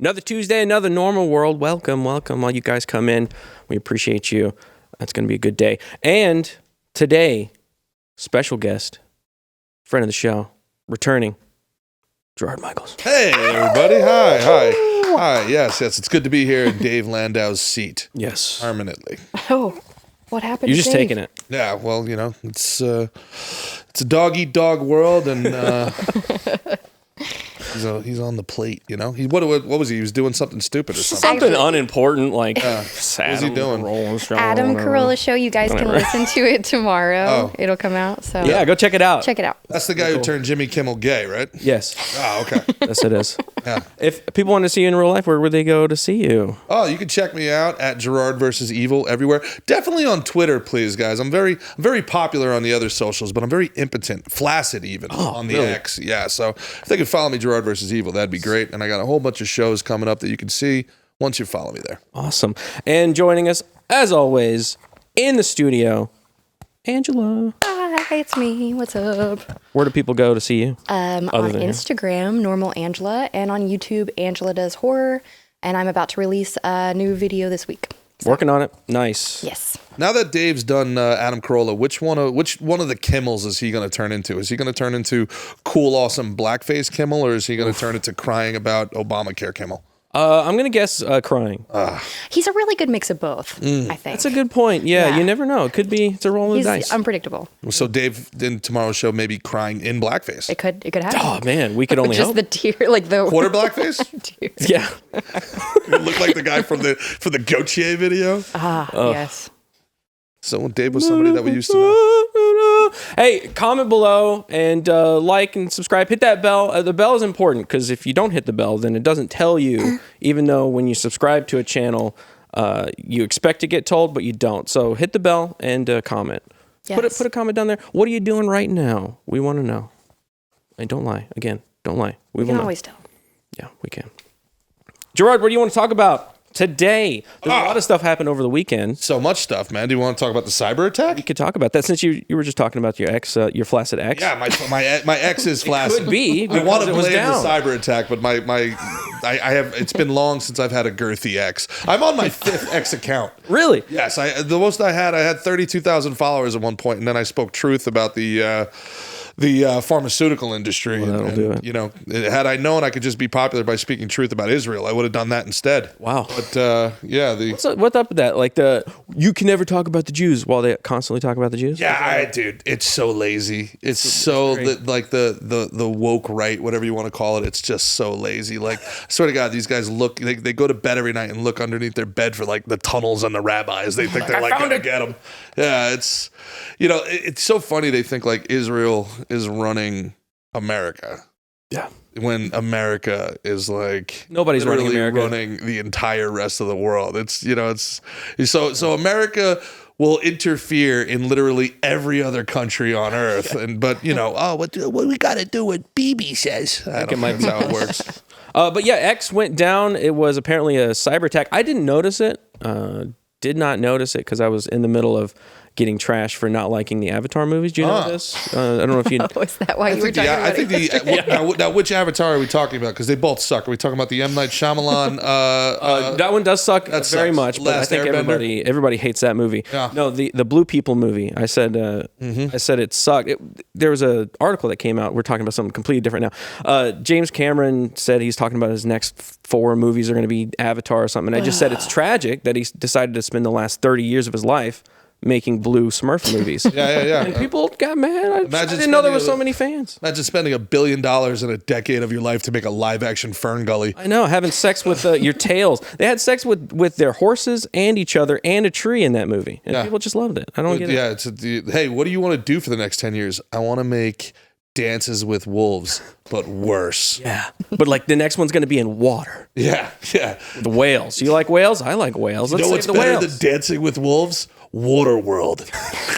Another Tuesday, another normal world. Welcome. All you guys come in. We appreciate you. It's going to be a good day. And today, special guest, friend of the show, returning, Gerard Michaels. Hey, everybody. Hi. Yes. It's good to be here in Dave Landau's seat. Yes. Permanently. Oh, what happened? You're just Dave? taking it. Yeah, well, it's a dog-eat-dog world, and he's on the plate, What was he? He was doing something stupid or something. Something unimportant, like What's he doing? Adam Carolla show. You guys can listen to it tomorrow. Oh. It'll come out. So Yeah, go check it out. check it out. That's the guy who turned Jimmy Kimmel gay, right? Yes. Oh, okay. Yes, it is. Yeah. If people want to see you in real life, where would they go to see you? Oh, you can check me out at Gerard versus Evil everywhere. Definitely on Twitter, please, guys. I'm very popular on the other socials, but I'm very impotent, flaccid even on the really? X. Yeah, so if they could follow me, Gerard versus Evil, that'd be great. And I got a whole bunch of shows coming up that you can see once you follow me there. Awesome. And joining us, as always, in the studio, Angela. Hi, it's me. What's up? Where do people go to see you? On than here? Instagram, Normal Angela, and on YouTube, Angela Does Horror. And I'm about to release a new video this week. Working on it. Nice. Yes. Now that Dave's done Adam Carolla, which one of the Kimmels is he going to turn into? Is he going to turn into cool, awesome blackface Kimmel, or is he going to turn into crying about Obamacare Kimmel? I'm going to guess crying. He's a really good mix of both, I think. That's a good point. Yeah, you never know. It could be. It's a roll of He's dice. unpredictable. So Dave, in tomorrow's show, maybe crying in blackface. It could happen. Oh, man. We could only Just hope. the tear, like the Quarter blackface? tear. Yeah. You look like the guy from the Gautier video. Yes. So Dave was somebody that we used to know. Hey, comment below and like and subscribe. Hit that bell. The bell is important because if you don't hit the bell, then it doesn't tell you, even though when you subscribe to a channel, you expect to get told, but you don't. So hit the bell and comment. Yes. Put a comment down there. What are you doing right now? We want to know. And don't lie. Again, don't lie. We You will can know. always tell. Yeah, we can. Gerard, what do you want to talk about today? There's a lot of stuff happened over the weekend. So much stuff, man. Do you want to talk about the cyber attack? We could talk about that since you were just talking about your ex, your flaccid ex. Yeah, my ex is flaccid. Could be. I want to because it was blame down. the cyber attack, but I have. It's been long since I've had a girthy ex. I'm on my 5th ex account. Really? Yes, the most I had 32,000 followers at one point, and then I spoke truth about the pharmaceutical industry. Well, that'll do it. You know, had I known I could just be popular by speaking truth about Israel, I would have done that instead. Wow. But yeah, What's up with that? Like you can never talk about the Jews while they constantly talk about the Jews? dude, it's so lazy. It's so like the woke right, whatever you want to call it. It's just so lazy. Like, I swear to God, these guys look. They go to bed every night and look underneath their bed for like the tunnels and the rabbis. They think they're like gonna get them. Yeah, it's it's so funny. They think like Israel is running America. Yeah. When America is like Nobody's running literally America. running the entire rest of the world. It's so America will interfere in literally every other country on earth. But what we got to do what Bibi says. I think it might be how it works. But yeah, X went down. It was apparently a cyber attack. I didn't notice it. Did not notice it because I was in the middle of getting trashed for not liking the Avatar movies. Do you know this? I don't know if you know. Oh, is that why you were talking about it? Now, which Avatar are we talking about? Because they both suck. Are we talking about the M. Night Shyamalan? That one does suck that very sucks. much, but I Last think Airbender? everybody hates that movie. Yeah. No, the Blue People movie. I said it sucked. There was an article that came out. We're talking about something completely different now. James Cameron said he's talking about his next 4 movies are going to be Avatar or something. And I just said it's tragic that he decided to spend the last 30 years of his life making blue Smurf movies. Yeah. And people got mad. I didn't know there were so many fans. Imagine spending $1 billion in a decade of your life to make a live-action Fern Gully. I know, having sex with your tails. They had sex with their horses and each other and a tree in that movie. And people just loved it. I don't get it. Yeah, hey, what do you want to do for the next 10 years? I want to make Dances with Wolves, but worse. Yeah. But like the next one's going to be in water. Yeah. The whales. You like whales? I like whales. Let's You know save what's the better whales. than Dancing with Wolves? Waterworld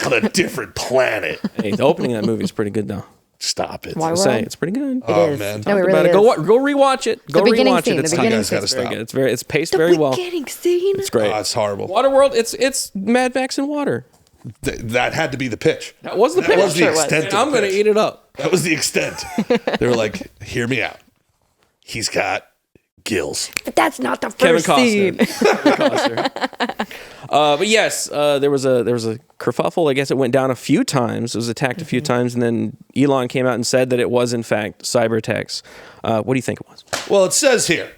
on a different planet. Hey, the opening of that movie is pretty good though. Stop it. Why I'm saying it's pretty good. Oh, is. man. No, it Talked really about it. is. Go rewatch it. Go The beginning rewatch scene, it. It's the tough. beginning Guys gotta It's very stop. good. It's paced very well. Beginning scene. It's great. Oh, it's horrible. Waterworld. It's Mad Max in water. That had to be the pitch. That was the That pitch. was the Sure it was. extent of the I'm going to pitch. eat it up. That was the extent. They were like, hear me out. He's got gills. But that's not the Kevin first scene. Costner. But yes, there was a kerfuffle. I guess it went down a few times. It was attacked a few times, and then Elon came out and said that it was in fact cyber attacks. What do you think it was? Well, it says here,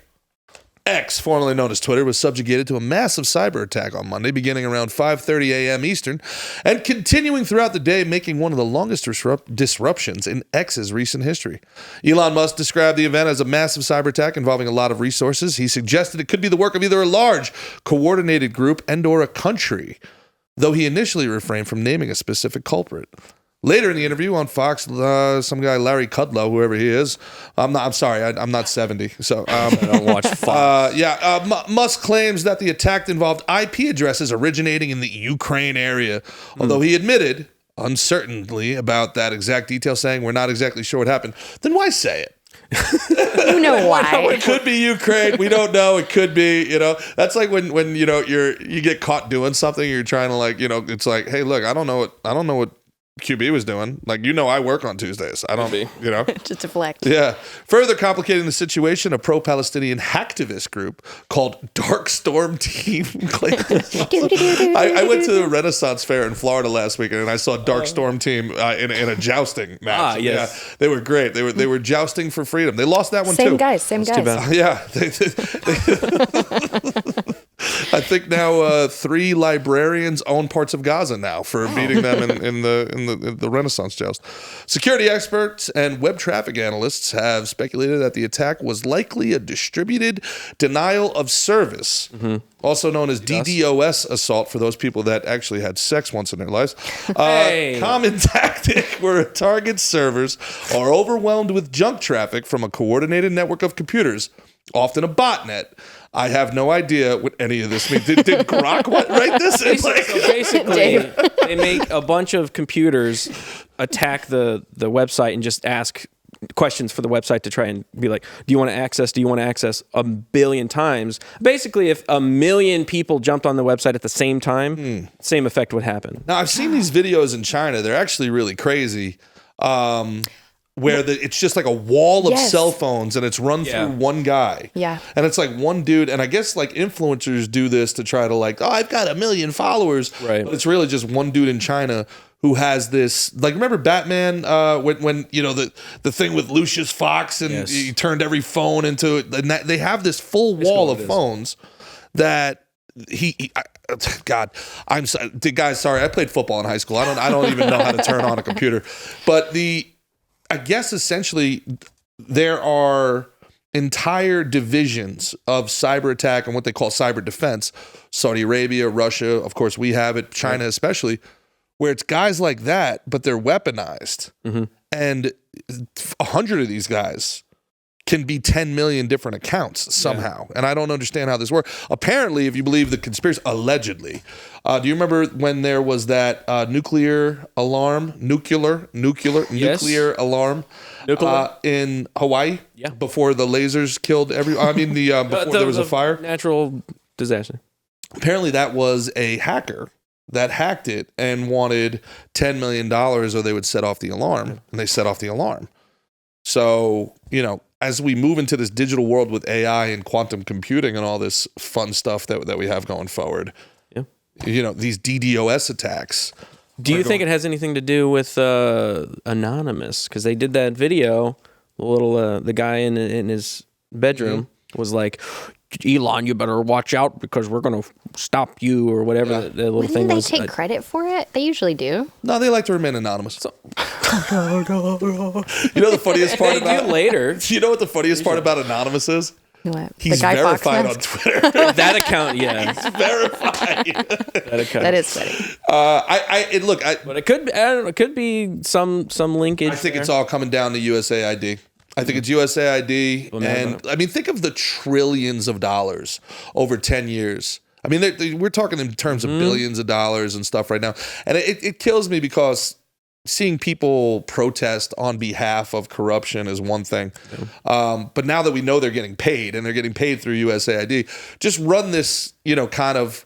X, formerly known as Twitter, was subjugated to a massive cyber attack on Monday, beginning around 5:30 a.m. Eastern, and continuing throughout the day, making one of the longest disruptions in X's recent history. Elon Musk described the event as a massive cyber attack involving a lot of resources. He suggested it could be the work of either a large, coordinated group and or a country, though he initially refrained from naming a specific culprit. Later in the interview on Fox, some guy, Larry Kudlow, whoever he is, I'm not 70, so I don't watch Fox. Musk claims that the attack involved IP addresses originating in the Ukraine area, although he admitted uncertainly about that exact detail, saying we're not exactly sure what happened. Then why say it? You know why? It could be Ukraine. We don't know. It could be, that's like when you get caught doing something, you're trying to it's like, hey, look, I don't know what QB was doing. I work on Tuesdays. I don't, Just deflect. Yeah. Further complicating the situation, a pro-Palestinian hacktivist group called Dark Storm Team claimed. I went to the Renaissance Fair in Florida last weekend, and I saw Dark Storm Team in a jousting match. Yes. Yeah, they were great. They were jousting for freedom. They lost that one Same too. Same Too guys. bad. Yeah. I think now 3 librarians own parts of Gaza now for beating them in the Renaissance joust. Security experts and web traffic analysts have speculated that the attack was likely a distributed denial of service, also known as DDoS assault for those people that actually had sex once in their lives. Common tactic where target servers are overwhelmed with junk traffic from a coordinated network of computers, often a botnet. I have no idea what any of this means. Did Grok write this? So basically, they make a bunch of computers attack the website and just ask questions for the website to try and be like, do you want to access? Do you want to access a billion times? Basically, if a million people jumped on the website at the same time, same effect would happen. Now, I've seen these videos in China. They're actually really crazy. Where it's just like a wall of cell phones and it's run through one guy. Yeah. And it's like one dude. And I guess like influencers do this to try to I've got 1 million followers. Right. But it's really just one dude in China who has this, remember Batman, when the thing with Lucius Fox and he turned every phone into, and they have this full wall of phones that guys, sorry, I played football in high school. I don't even know how to turn on a computer. But I guess essentially there are entire divisions of cyber attack and what they call cyber defense. Saudi Arabia, Russia, of course we have it, China especially, where it's guys like that, but they're weaponized. And 100 of these guys can be 10 million different accounts somehow. And I don't understand how this works. Apparently, if you believe the conspiracy, allegedly, do you remember when there was that nuclear alarm in Hawaii? Yeah. Before the lasers killed before there was a fire? Natural disaster. Apparently that was a hacker that hacked it and wanted $10 million or they would set off the alarm. And they set off the alarm. So, as we move into this digital world with AI and quantum computing and all this fun stuff that we have going forward, these DDoS attacks. Do you think it has anything to do with Anonymous? Because they did that video, the guy in his bedroom was like, Elon, you better watch out because we're going to stop you or whatever the little thing was. Wouldn't they take credit for it? They usually do. No, they like to remain anonymous. The funniest part about later. You know what the funniest part about Anonymous is? What? He's verified on Twitter. That account, yeah. He's verified. That account. That is funny. But it could. I don't know. It could be some linkage. I think it's all coming down to USAID. I think it's USAID, and think of the trillions of dollars over 10 years. We're talking in terms of billions of dollars and stuff right now, and it kills me because seeing people protest on behalf of corruption is one thing, but now that we know they're getting paid and they're getting paid through USAID, just run this, let's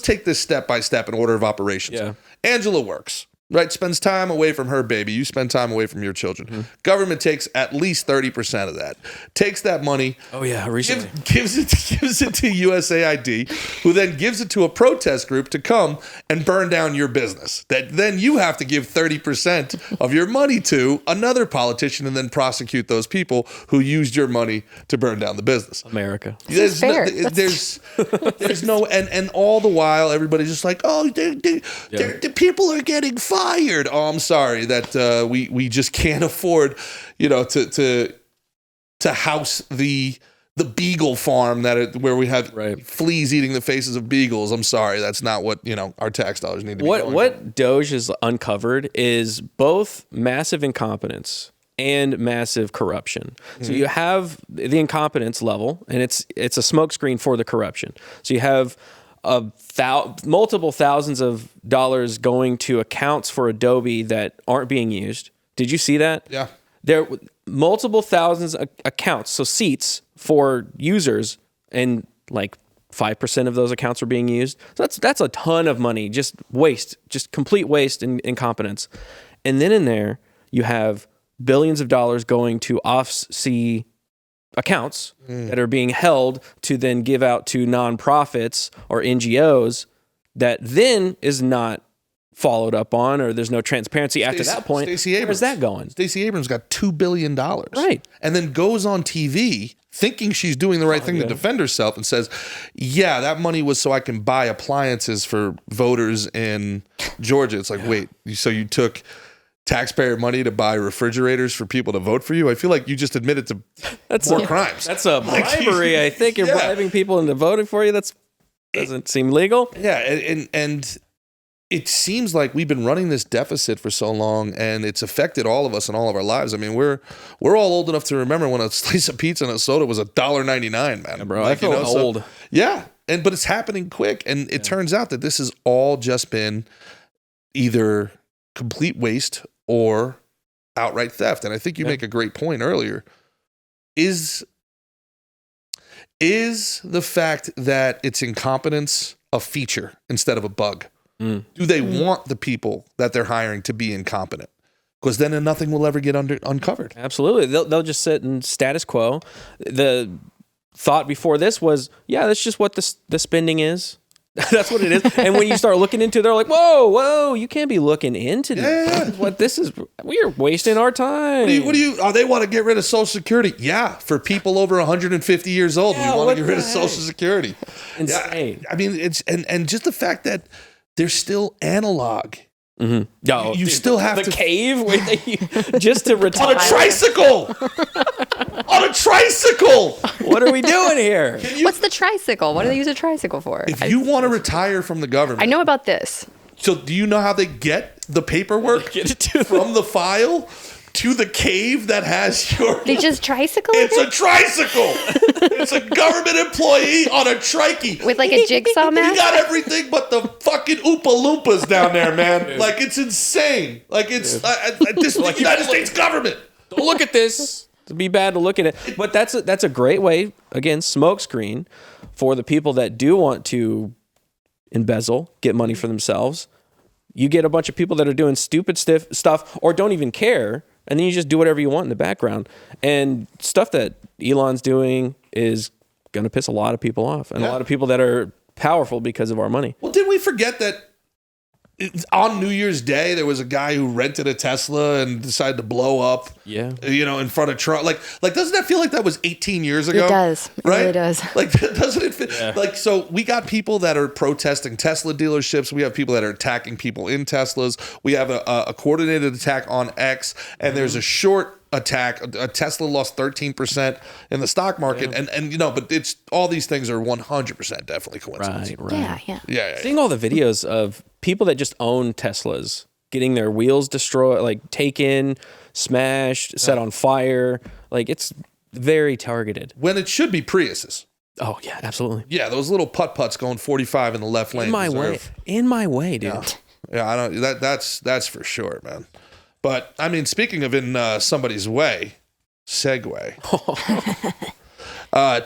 take this step by step in order of operations. Yeah. Angela works. right? Spends time away from her baby. You spend time away from your children. Mm-hmm. Government takes at least 30% of that. Takes that money. Oh yeah, recently. Gives it to USAID, who then gives it to a protest group to come and burn down your business. That then you have to give 30% of your money to another politician and then prosecute those people who used your money to burn down the business. America. That's fair. There's no, and all the while everybody's just like, oh, the people are getting fired. Oh, I'm sorry that we just can't afford, to house the beagle farm where we have fleas eating the faces of beagles. I'm sorry, that's not what our tax dollars need to be. What Doge has uncovered is both massive incompetence and massive corruption. So you have the incompetence level, and it's a smokescreen for the corruption. So you have multiple thousands of dollars going to accounts for Adobe that aren't being used. Did you see that? Yeah. There multiple thousands of accounts, so seats for users, and like 5% of those accounts are being used. So that's a ton of money, just waste, just complete waste and incompetence. And then in there, you have billions of dollars going to off-sea accounts that are being held to then give out to nonprofits or NGOs that then is not followed up on, or there's no transparency after that point. Where's that going? Stacey Abrams got $2 billion. Right. And then goes on TV thinking she's doing the right thing to defend herself and says, yeah, that money was so I can buy appliances for voters in Georgia. It's like, wait, so you took taxpayer money to buy refrigerators for people to vote for you? I feel like you just admitted to more crimes. That's a bribery, I think. You're bribing people into voting for you. That doesn't seem legal. Yeah, and it seems like we've been running this deficit for so long, and it's affected all of us in all of our lives. I mean, we're all old enough to remember when a slice of pizza and a soda was $1.99, man. Yeah, bro, I feel old. But it's happening quick, and it turns out that this has all just been either complete waste or outright theft. And I think you make a great point earlier. Is the fact that it's incompetence a feature instead of a bug? Do they want the people that they're hiring to be incompetent? Because then nothing will ever get uncovered. Absolutely. They'll just sit in status quo. The thought before this was, that's just what the spending is. That's what it is. And when you start looking into it, they're like, whoa, you can't be looking into this. What this is, we are wasting our time. They want to get rid of Social Security. Yeah, for people over 150 years old, we want to get rid of Social Security. Insane. Yeah, I mean, it's and just the fact that they're still analog. Mm-hmm. No, you still have the cave where just to retire on a tricycle. On a tricycle. What are we doing here? What's the tricycle? What do they use a tricycle for? If you want to retire from the government, I know about this. So do you know how they get the paperwork from the file to the cave that has your... They just tricycle? It's a tricycle. It's a government employee on a trikey. With like a jigsaw mask? He got everything but the fucking Oompa Loompas down there, man. Like, it's insane. Like, it's this like United States government. Don't look at this. It'd be bad to look at it. But that's a great way, again, smokescreen for the people that do want to embezzle, get money for themselves. You get a bunch of people that are doing stupid stuff or don't even care, and then you just do whatever you want in the background. And stuff that Elon's doing is going to piss a lot of people off, and a lot of people that are powerful because of our money. Well, did we forget that on New Year's Day, there was a guy who rented a Tesla and decided to blow up, in front of Trump. Like, doesn't that feel like that was 18 years ago? It does. It really does. Like, doesn't it feel like, so we got people that are protesting Tesla dealerships. We have people that are attacking people in Teslas. We have a coordinated attack on X, and there's a short attack. A Tesla lost 13% in the stock market, and but it's all these things are 100% definitely coincidence. Right. Yeah. Seeing all the videos of people that just own Teslas getting their wheels destroyed, like taken, smashed, set on fire, like it's very targeted. When it should be Priuses. Oh yeah, absolutely. Yeah, those little putt-putts going 45 in the left lane. In my way, dude. Yeah, I don't. That's for sure, man. But I mean, speaking of in somebody's way, segue.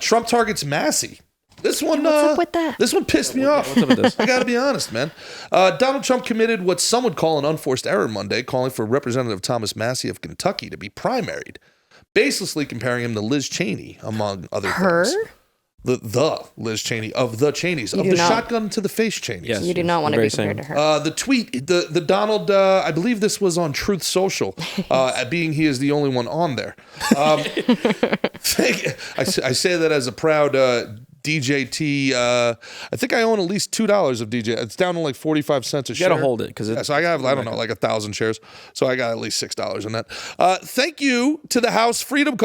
Trump targets Massie. This one, what's up with that? This one pissed me off. What's up with this? I gotta be honest, man. Donald Trump committed what some would call an unforced error Monday, calling for Representative Thomas Massie of Kentucky to be primaried, baselessly comparing him to Liz Cheney, among other things. The Liz Cheney of the Cheneys, of the shotgun to the face Cheneys. Yes, you do not want to be compared to her. The tweet, the Donald, I believe this was on Truth Social, being he is the only one on there. I say that as a proud DJT. I think I own at least $2 of DJ. It's down to like 45 cents a share. You gotta hold it because so I have, I don't know, like 1,000 shares. So I got at least $6 on that. Thank you to the House Freedom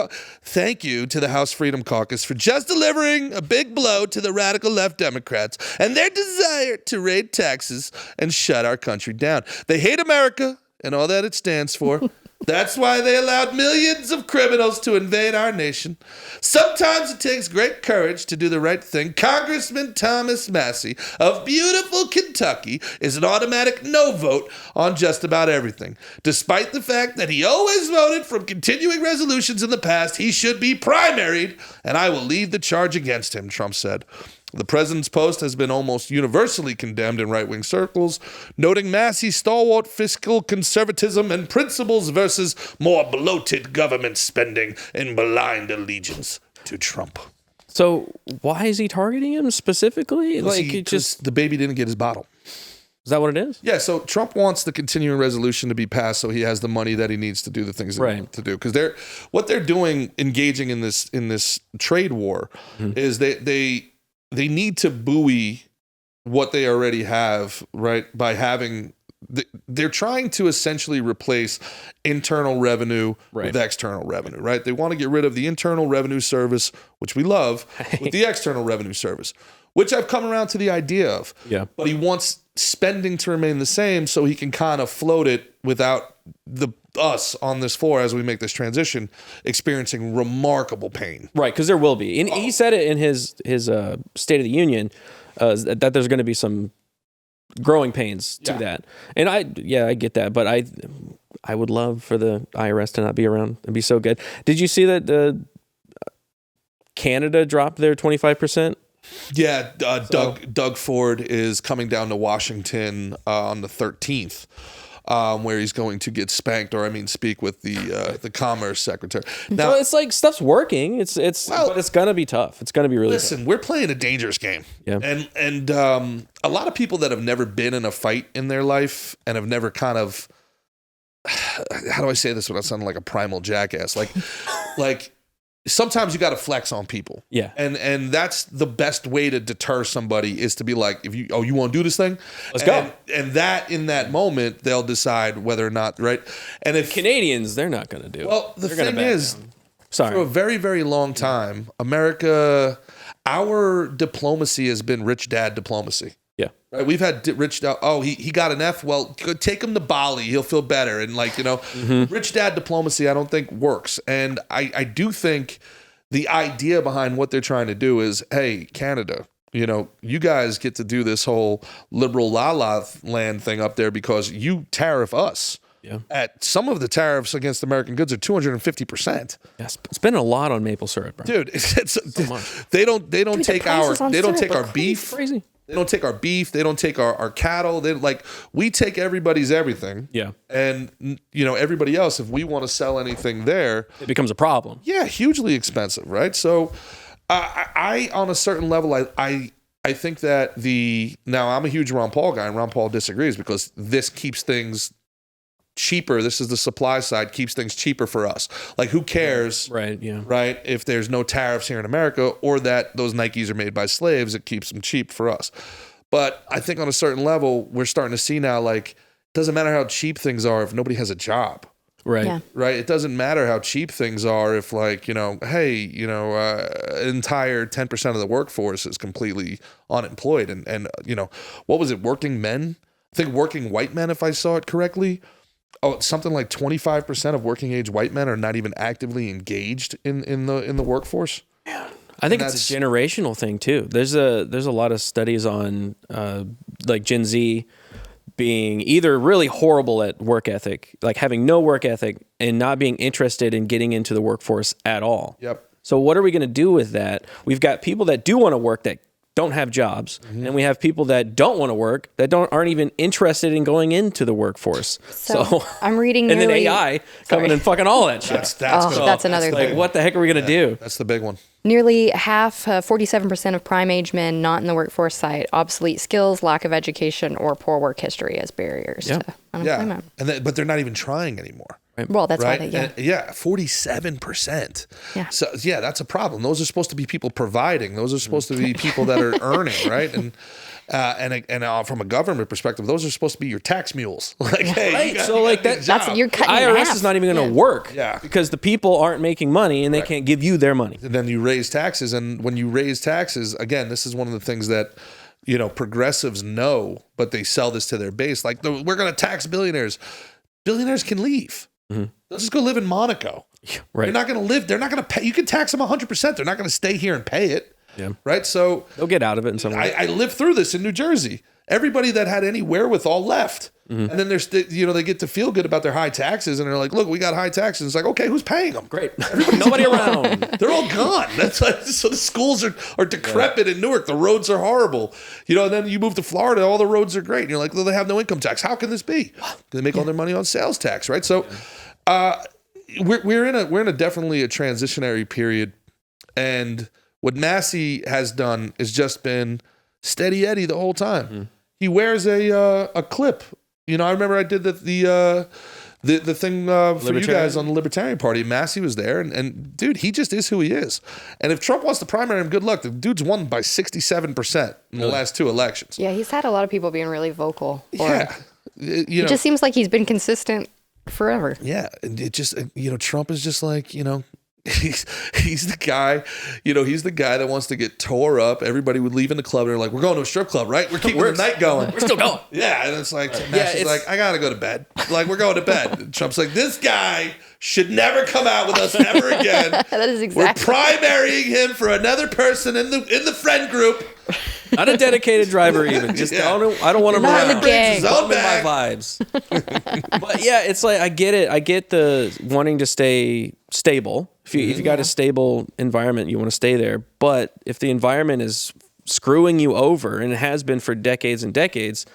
Caucus for just delivering a big blow to the radical left Democrats and their desire to raise taxes and shut our country down. They hate America and all that it stands for. That's why they allowed millions of criminals to invade our nation. Sometimes it takes great courage to do the right thing. Congressman Thomas Massie of beautiful Kentucky is an automatic no vote on just about everything. Despite the fact that he always voted from continuing resolutions in the past, he should be primaried, and I will lead the charge against him, Trump said. The president's post has been almost universally condemned in right-wing circles, noting Massie's stalwart fiscal conservatism and principles versus more bloated government spending and blind allegiance to Trump. So why is he targeting him specifically? The baby didn't get his bottle. Is that what it is? Yeah, so Trump wants the continuing resolution to be passed so he has the money that he needs to do the things that he wants to do. Because what they're doing, engaging in this trade war, is they need to buoy what they already have, right? By having, they're trying to essentially replace internal revenue with external revenue, right? They want to get rid of the internal revenue service, which we love, with the external revenue service, which I've come around to the idea of. Yeah. But he wants spending to remain the same so he can kind of float it without us on this floor as we make this transition experiencing remarkable pain. Right, because there will be. And he said it in his State of the Union that there's going to be some growing pains to that. And I get that, but I would love for the IRS to not be around. It'd be so good. Did you see that Canada dropped their 25%? Yeah, Doug Ford is coming down to Washington on the 13th. Where he's going to get spanked, speak with the Commerce Secretary. Now, so it's like stuff's working. But it's gonna be tough. It's gonna be really tough. We're playing a dangerous game. Yeah. And a lot of people that have never been in a fight in their life and have never kind of, how do I say this without sounding like a primal jackass? Like sometimes you got to flex on people. Yeah. And that's the best way to deter somebody is to be like, if you want to do this thing? Let's go. And that in that moment, they'll decide whether or not, right? And if Canadians, they're not going to do it. Well, the thing is, for a very, very long time, America, our diplomacy has been rich dad diplomacy. Yeah. Right? We've had rich dad, he got an F. Well, take him to Bali. He'll feel better. And rich dad diplomacy, I don't think works. And I do think the idea behind what they're trying to do is, hey, Canada, you guys get to do this whole liberal la-la land thing up there because you tariff us. Yeah. At some of the tariffs against American goods are 250%. Yes, spending a lot on maple syrup, bro. Dude, it's so much. They don't take our beef. Crazy. They don't take our beef. They don't take our cattle. We take everybody's everything. Yeah. And everybody else, if we want to sell anything there, it becomes a problem. Yeah, hugely expensive, right? So, I on a certain level, I think that now I'm a huge Ron Paul guy, and Ron Paul disagrees because this keeps things cheaper. This is the supply side, keeps things cheaper for us. Like, who cares? Right. Yeah. Right. If there's no tariffs here in America or that those Nikes are made by slaves, it keeps them cheap for us. But I think on a certain level, we're starting to see now, it doesn't matter how cheap things are if nobody has a job. Right. Yeah. Right. It doesn't matter how cheap things are if entire 10% of the workforce is completely unemployed. And what was it? Working men? I think working white men, if I saw it correctly. Oh, something like 25% of working age white men are not even actively engaged in the workforce. Yeah. I think it's a generational thing too. There's a lot of studies on Gen Z being either really horrible at work ethic, like having no work ethic and not being interested in getting into the workforce at all. Yep. So what are we going to do with that? We've got people that do want to work that don't have jobs, and we have people that don't want to work that aren't even interested in going into the workforce. So I'm reading, and then AI coming and fucking all that shit. That's another thing. Like, what the heck are we gonna do? That's the big one. Nearly half, 47% of prime age men not in the workforce cite obsolete skills, lack of education, or poor work history as barriers to unemployment. But they're not even trying anymore. Well, that's right? why they, 47%. Yeah. So that's a problem. Those are supposed to be people providing. Those are supposed to be people that are earning, right? And from a government perspective, those are supposed to be your tax mules. Like, hey, that's you're cutting IRS is not even going to work, Yeah. because the people aren't making money and they can't give you their money. And then you raise taxes, and when you raise taxes, again, this is one of the things that progressives know, but they sell this to their base. Like, we're going to tax billionaires. Billionaires can leave. They'll just go live in Monaco. Right. They're not going to live. They're not going to pay. You can tax them 100%. They're not going to stay here and pay it. Yeah. Right. So they'll get out of it in some way. I lived through this in New Jersey. Everybody that had any wherewithal left. And then there's, they get to feel good about their high taxes, and they're like, look, we got high taxes. It's like, okay, who's paying them? Great. Nobody around. They're all gone. That's like, so the schools are decrepit in Newark. The roads are horrible. And then you move to Florida, all the roads are great. And you're like, well, they have no income tax. How can this be? They make all their money on sales tax, right? So we're in a definitely a transitionary period. And what Massie has done is just been steady Eddie the whole time. He wears a clip. I remember I did the thing for you guys on the Libertarian Party. Massie was there, and dude, he just is who he is. And if Trump wants to primary him, good luck. The dude's won by 67% in the last 2 elections. Yeah, he's had a lot of people being really vocal for him. It just seems like he's been consistent forever. Yeah, and it just Trump is just like he's the guy, he's the guy that wants to get tore up. Everybody would leave in the club and they're like, we're going to a strip club, right? We're keeping the night going. We're still going. Yeah, and it's like, Massie's like, I gotta go to bed. Like, we're going to bed. And Trump's like, this guy should never come out with us ever again. That is exactly. We're primarying him for another person in the friend group. Not a dedicated driver, even. Just I don't want him Not around. in the gang. Bumming my vibes. But yeah, it's like I get it. I get the wanting to stay stable. If you got a stable environment, you want to stay there. But if the environment is screwing you over, and it has been for decades and decades,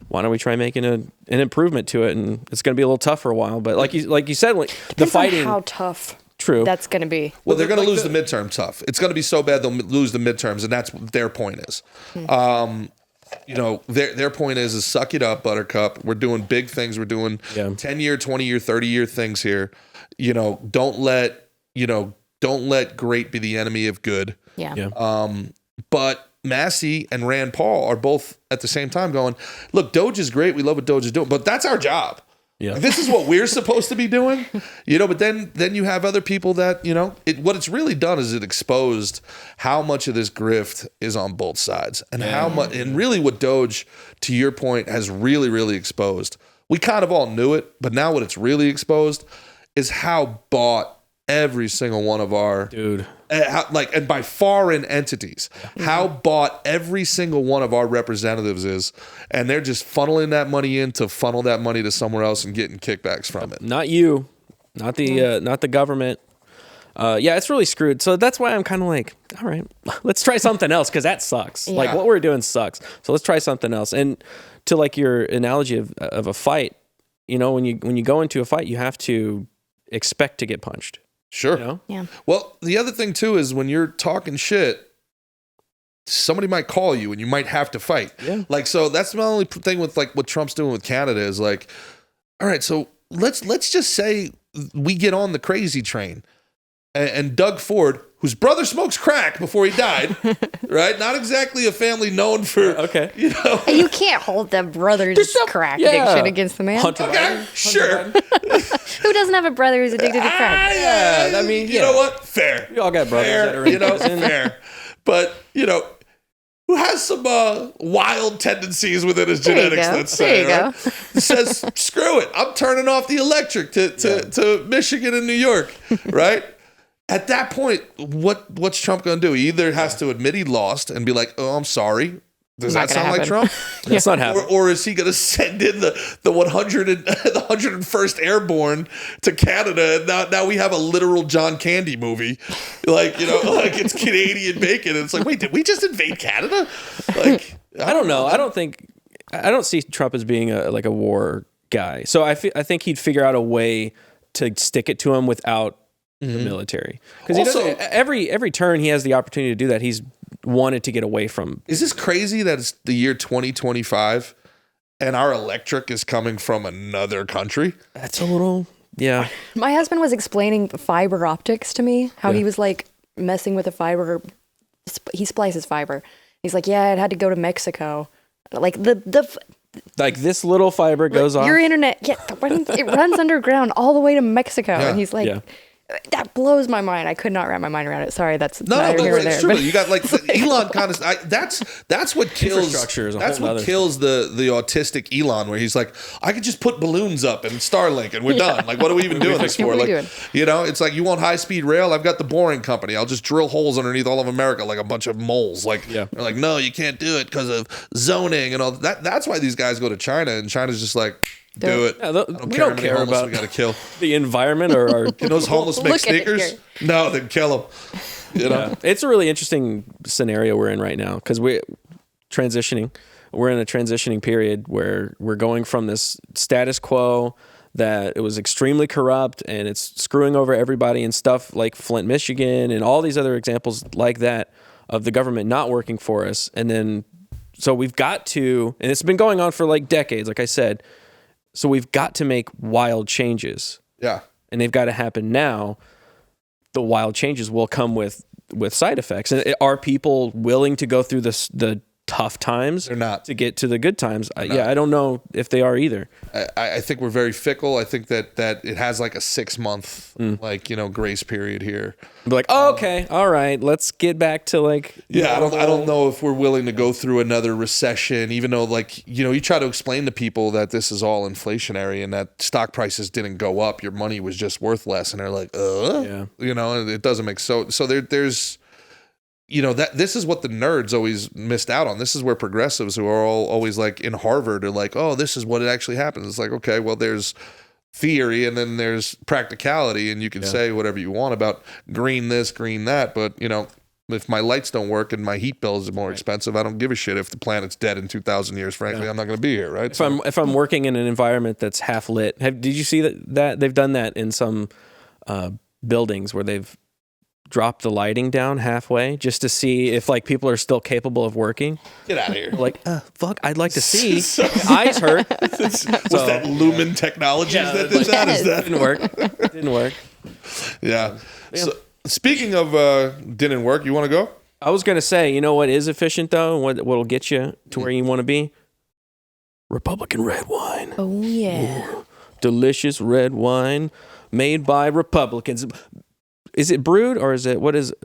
why don't we try making an improvement to it? And it's going to be a little tough for a while. But like you said, the fighting. On how tough. True. That's going to be. Well, they're going to lose the midterm tough. It's going to be so bad they'll lose the midterms, and that's what their point is. Their point is suck it up, Buttercup. We're doing big things. We're doing 10-year, 20-year, 30-year things here. Don't let great be the enemy of good. Yeah. But Massie and Rand Paul are both at the same time going, look, Doge is great. We love what Doge is doing, but that's our job. Yeah. This is what we're supposed to be doing, but then you have other people that, what it's really done is it exposed how much of this grift is on both sides, and how much, and really what Doge, to your point, has really, really exposed. We kind of all knew it, but now what it's really exposed is how bought every single one of our and by foreign entities, how bought every single one of our representatives is, and they're just funneling that money in to funnel that money to somewhere else and getting kickbacks from it. Not you, not the government. It's really screwed. So that's why I'm kind of like, all right, let's try something else, because that sucks. Like what we're doing sucks. So let's try something else. And to like your analogy of a fight, when you go into a fight, you have to expect to get punched. Sure. Yeah. Well, the other thing too is when you're talking shit, somebody might call you and you might have to fight. Yeah. Like, so that's the only thing with like what Trump's doing with Canada is like, all right, so let's just say we get on the crazy train, and Doug Ford, whose brother smokes crack before he died, right? Not exactly a family known for, You can't hold the brother's crack addiction against the man. Hunter Biden. Sure. Who doesn't have a brother who's addicted to crack? I mean, you know what? Fair. We all got brothers that are in prison. Fair. But, who has some wild tendencies within his genetics, let's say. There you right? Says, screw it. I'm turning off the electric to Michigan and New York, right? At that point, what's Trump going to do? He either has to admit he lost and be like, oh, I'm sorry, Does Not that gonna sound like happen. Trump? That's not happening. Or is he going to send in the 101st Airborne to Canada? And now we have a literal John Candy movie. Like, like it's Canadian bacon. And it's like, wait, did we just invade Canada? Like, I don't know. I don't see Trump as being a war guy. So I think he'd figure out a way to stick it to him without the military. Because every turn he has the opportunity to do that, he's wanted to get away from. Is this crazy that it's the year 2025 and our electric is coming from another country? That's a little, yeah. My husband was explaining fiber optics to me, how he was like messing with a fiber. He splices fiber. He's like, yeah, it had to go to Mexico. Like like this little fiber goes off. Your internet, it runs underground all the way to Mexico. Yeah. And he's like, that blows my mind. I could not wrap my mind around it. Sorry, that's No, but here or it's there. true. But You got like Elon kind of. That's what kills. Infrastructure is a That's whole what nother kills the autistic Elon, where he's like, I could just put balloons up and Starlink, and we're done. Like, what are we even doing this for? What are we Like, doing? it's like, you want high speed rail? I've got the Boring Company. I'll just drill holes underneath all of America like a bunch of moles. Like, they're like, no, you can't do it because of zoning and all that. That's why these guys go to China, and China's just like, do it. Yeah, We don't care about we got to kill. the environment or our. Can those homeless make Look at it sneakers? here. No, then kill them. Yeah. It's a really interesting scenario we're in right now because we're transitioning. We're in a transitioning period where we're going from this status quo that it was extremely corrupt and it's screwing over everybody and stuff like Flint, Michigan, and all these other examples like that of the government not working for us. And then, so we've got to, and it's been going on for like decades, like I said. So we've got to make wild changes. Yeah. And they've got to happen now. The wild changes will come with side effects. And are people willing to go through the tough times? They're not. To get to the good times. I don't know if they are either. I think we're very fickle. I think that it has like a 6-month grace period here. Be like, oh, okay, all right, let's get back to like. Yeah, I don't know if we're willing to go through another recession, even though you try to explain to people that this is all inflationary and that stock prices didn't go up, your money was just worth less, and they're like, it doesn't make so there's. That this is what the nerds always missed out on. This is where progressives who are all always like in Harvard are like, oh, this is what it actually happens. It's like, okay, well, there's theory and then there's practicality, and you can say whatever you want about green this, green that, but if my lights don't work and my heat bill is more expensive, I don't give a shit if the planet's dead in 2,000 years. Frankly, I'm not going to be here, right? If I'm working in an environment that's half lit, did you see that they've done that in some buildings where they've drop the lighting down halfway just to see if like people are still capable of working? Get out of here. Like, fuck, I'd like to see. Eyes hurt. Was that Lumen Technologies that did that? Is that Didn't work. Yeah. So speaking of didn't work, you want to go? I was gonna say, you know what is efficient though? What'll get you to where you want to be? Republican red wine. Oh yeah. Ooh, delicious red wine made by Republicans. Is it brewed or is it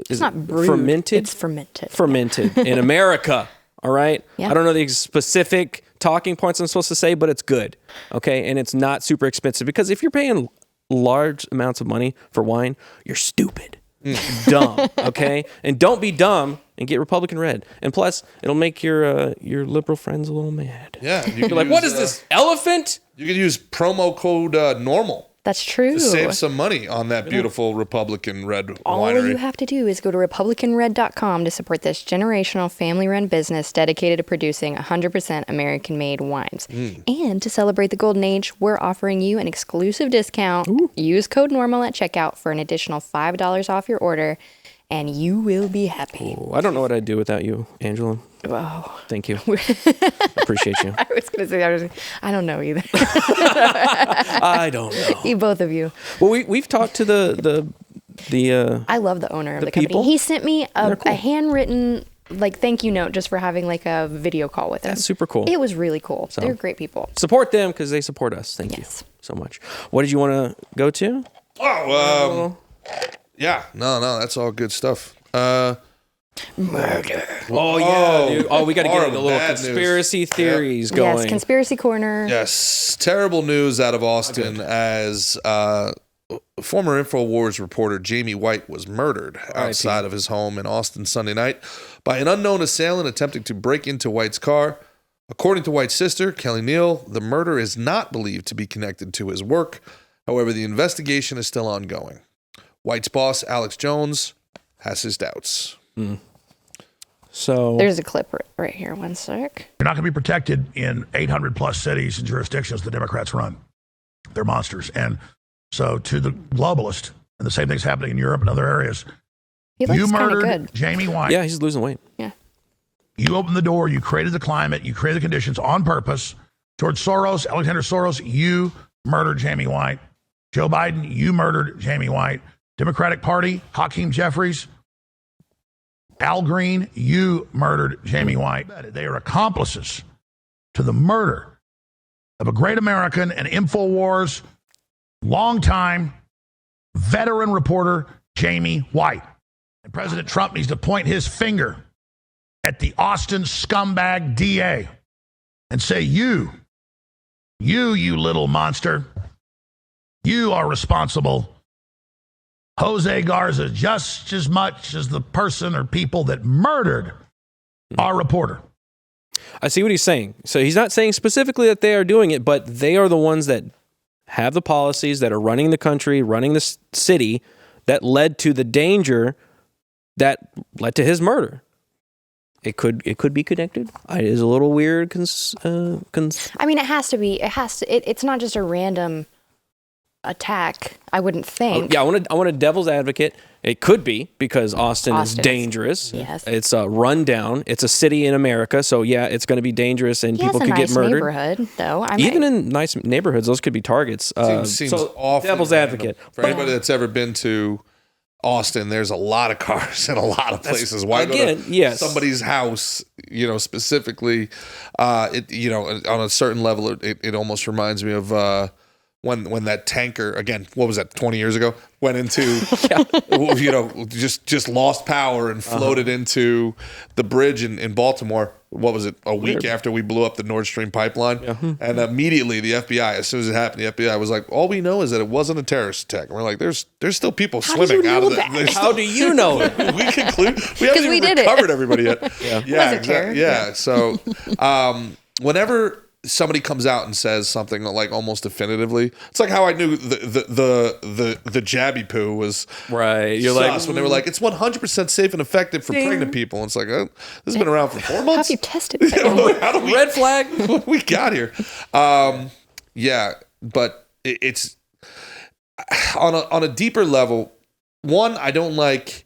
It's not brewed. Fermented? It's fermented. Fermented in America. All right. Yeah. I don't know the specific talking points I'm supposed to say, but it's good. Okay. And it's not super expensive because if you're paying large amounts of money for wine, you're stupid. Dumb. Okay. And don't be dumb and get Republican red. And plus, it'll make your liberal friends a little mad. Yeah. You're like, what is this? Elephant? You could use promo code NORMAL. That's true. To save some money on that beautiful Republican red All winery. you have to do is go to republicanred.com to support this generational family-run business dedicated to producing 100% American-made wines. And to celebrate the golden age, we're offering you an exclusive discount. Ooh. Use code NORMAL at checkout for an additional $5 off your order, and you will be happy. Oh, I don't know what I'd do without you, Angela. Oh. Thank you. Appreciate you. I was going to say, I don't know either. I don't know. Both of you. Well, we've talked to the I love the owner of the company. people? He sent me They're cool. a handwritten thank you note just for having like a video call with him. That's super cool. It was really cool. So, they're great people. Support them because they support us. Thank you so much. What did you want to go to? Yeah. No, that's all good stuff. Murder. Oh yeah, dude. Oh, we got to get into a little bad conspiracy theories going. Yes, conspiracy corner. Yes, terrible news out of Austin as former Infowars reporter Jamie White was murdered outside of his home in Austin Sunday night by an unknown assailant attempting to break into White's car. According to White's sister, Kelly Neal, the murder is not believed to be connected to his work. However, the investigation is still ongoing. White's boss, Alex Jones, has his doubts. So there's a clip right here. One sec. You're not going to be protected in 800 plus cities and jurisdictions the Democrats run. They're monsters. And so to the globalist, and the same thing's happening in Europe and other areas, He looks you kind of murdered good. Jamie White. yeah, he's losing weight. Yeah. You opened the door. You created the climate. You created the conditions on purpose. George Soros, Alexander Soros, you murdered Jamie White. Joe Biden, you murdered Jamie White. Democratic Party, Hakeem Jeffries, Al Green, you murdered Jamie White. They are accomplices to the murder of a great American and Infowars longtime veteran reporter, Jamie White. And President Trump needs to point his finger at the Austin scumbag DA and say, you little monster, you are responsible. Jose Garza just as much as the person or people that murdered our reporter. I see what he's saying. So he's not saying specifically that they are doing it, but they are the ones that have the policies, that are running the country, running the city, that led to the danger that led to his murder. It could be connected. It is a little weird. I mean, it has to be. It's not just a random attack, I wouldn't think. Yeah, I want a devil's advocate. It could be because Austin is dangerous. Yes. It's a rundown. It's a city in America, so yeah, it's going to be dangerous and people could get murdered. Neighborhood, though. Even in nice neighborhoods, those could be targets. Seems so awfully devil's random. advocate. For anybody that's ever been to Austin, there's a lot of cars in a lot of places. Why go to somebody's house, specifically, on a certain level, it almost reminds me of when that tanker, again, what was that, 20 years ago, went into, just lost power and floated into the bridge in Baltimore. What was it, a week after we blew up the Nord Stream pipeline? Yeah. And immediately the FBI, as soon as it happened, the FBI was like, all we know is that it wasn't a terrorist attack. And we're like, there's still people swimming out of that. How do you know it? We conclude, we haven't even recovered everybody yet. Was it terror? Yeah. So whenever somebody comes out and says something like almost definitively, it's like how I knew the jabby poo was right. You're sus when they were like, it's 100% safe and effective for pregnant people. And it's like, this has been around for 4 months. How have you tested it? How do we, red flag? What we got here? Yeah, but it's on a deeper level. One, I don't like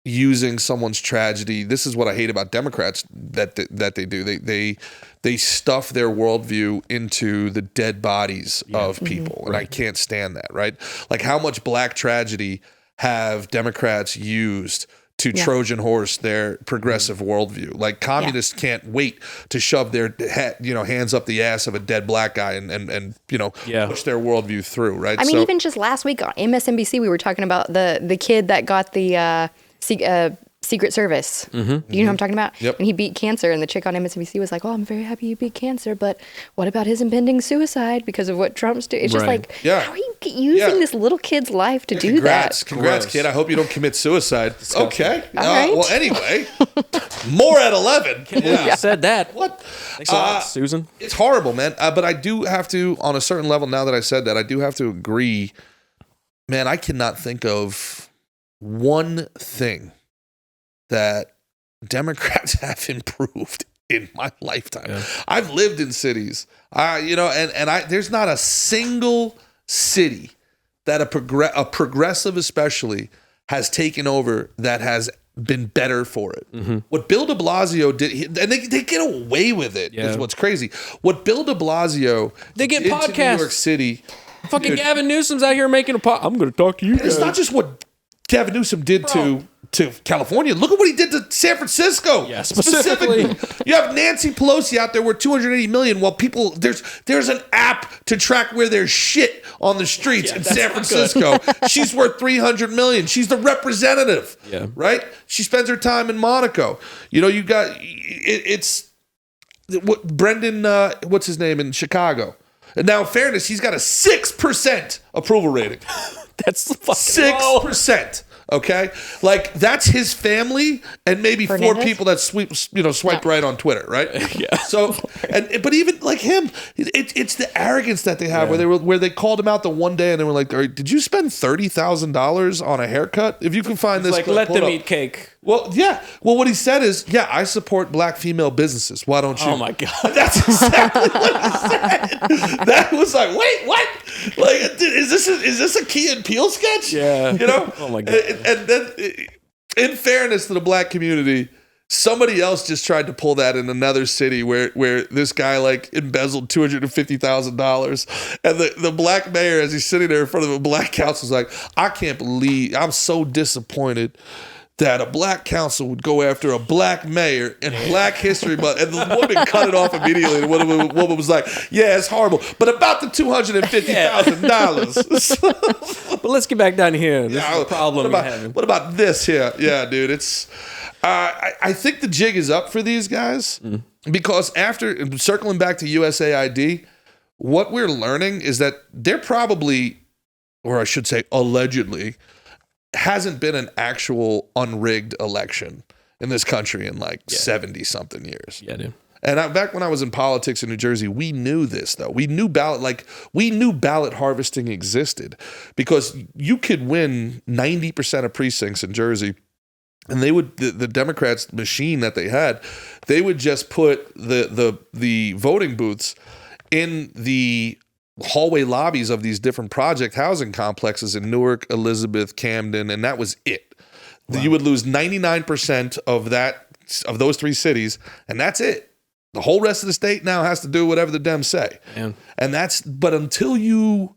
using someone's tragedy. This is what I hate about Democrats that they do. They stuff their worldview into the dead bodies of people, and I can't stand that. Right? Like how much black tragedy have Democrats used to Trojan horse their progressive worldview? Like communists can't wait to shove their hands up the ass of a dead black guy and push their worldview through. Right? I mean, even just last week on MSNBC, we were talking about the kid that got the Secret Service. Do you know what I'm talking about? Yep. And he beat cancer, and the chick on MSNBC was like, "Oh, I'm very happy you beat cancer, but what about his impending suicide because of what Trump's doing?" It's just like, how are you using this little kid's life to do that? Congrats, kid. I hope you don't commit suicide. Okay. All right. Well, anyway, more at 11. You said that. What? Thanks a lot, Susan. It's horrible, man. But I do have to, on a certain level, now that I said that, I do have to agree. Man, I cannot think of one thing that Democrats have improved in my lifetime. Yeah. I've lived in cities, there's not a single city that a progressive especially has taken over that has been better for it. What Bill de Blasio did, and they get away with it, is what's crazy. What Bill de Blasio did to podcasts. New York City. Fucking Gavin Newsom's out here making a pod. I'm going to talk to you guys. It's not just what Gavin Newsom did to California. Look at what he did to San Francisco. Yeah, specifically. You have Nancy Pelosi out there worth $280 million while people, there's an app to track where there's shit on the streets in San Francisco. She's worth $300 million. She's the representative, right? She spends her time in Monaco. You got, it's what Brendan, what's his name in Chicago? And now, in fairness, he's got a 6% approval rating. That's fucking 6%. Okay, like that's his family and maybe Fernandez? 4 people that swiped right on Twitter, right? Yeah. So, but even like him, it's the arrogance that they have where they called him out the one day and they were like, "Did you spend $30,000 on a haircut? If you can find this, like clip, let pull it them up." eat cake. Well, yeah. Well, what he said is, "Yeah, I support black female businesses. Why don't you?" Oh my god, That's exactly what he said. That was like, wait, what? Like, is this a Key and Peele sketch? Yeah. You know? Oh my god. And then, in fairness to the black community, somebody else just tried to pull that in another city where this guy like embezzled $250,000, and the black mayor, as he's sitting there in front of a black council, is like, "I can't believe, I'm so disappointed that a black council would go after a black mayor in Black History Month." And the woman cut it off immediately. The woman was like, "Yeah, it's horrible, but about the $250,000." But let's get back down here. This is the problem what you're having. what about this here? Yeah, dude, it's. I think the jig is up for these guys because after circling back to USAID, what we're learning is that they're probably, or I should say, allegedly, hasn't been an actual unrigged election in this country in like 70 something years. Yeah, dude. And back when I was in politics in New Jersey, we knew this though. We knew ballot harvesting existed because you could win 90% of precincts in Jersey. And they would, the Democrats' machine that they had, they would just put the voting booths in the hallway lobbies of these different project housing complexes in Newark, Elizabeth, Camden, and that was it. Wow. You would lose 99% of those 3 cities, and that's it. The whole rest of the state now has to do whatever the Dems say. Man. But until you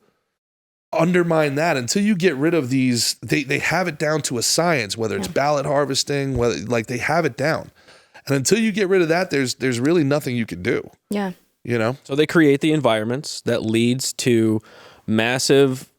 undermine that, until you get rid of these, they have it down to a science, whether it's ballot harvesting, whether like they have it down. And until you get rid of that, there's really nothing you can do. Yeah. You know? So they create the environments that leads to massive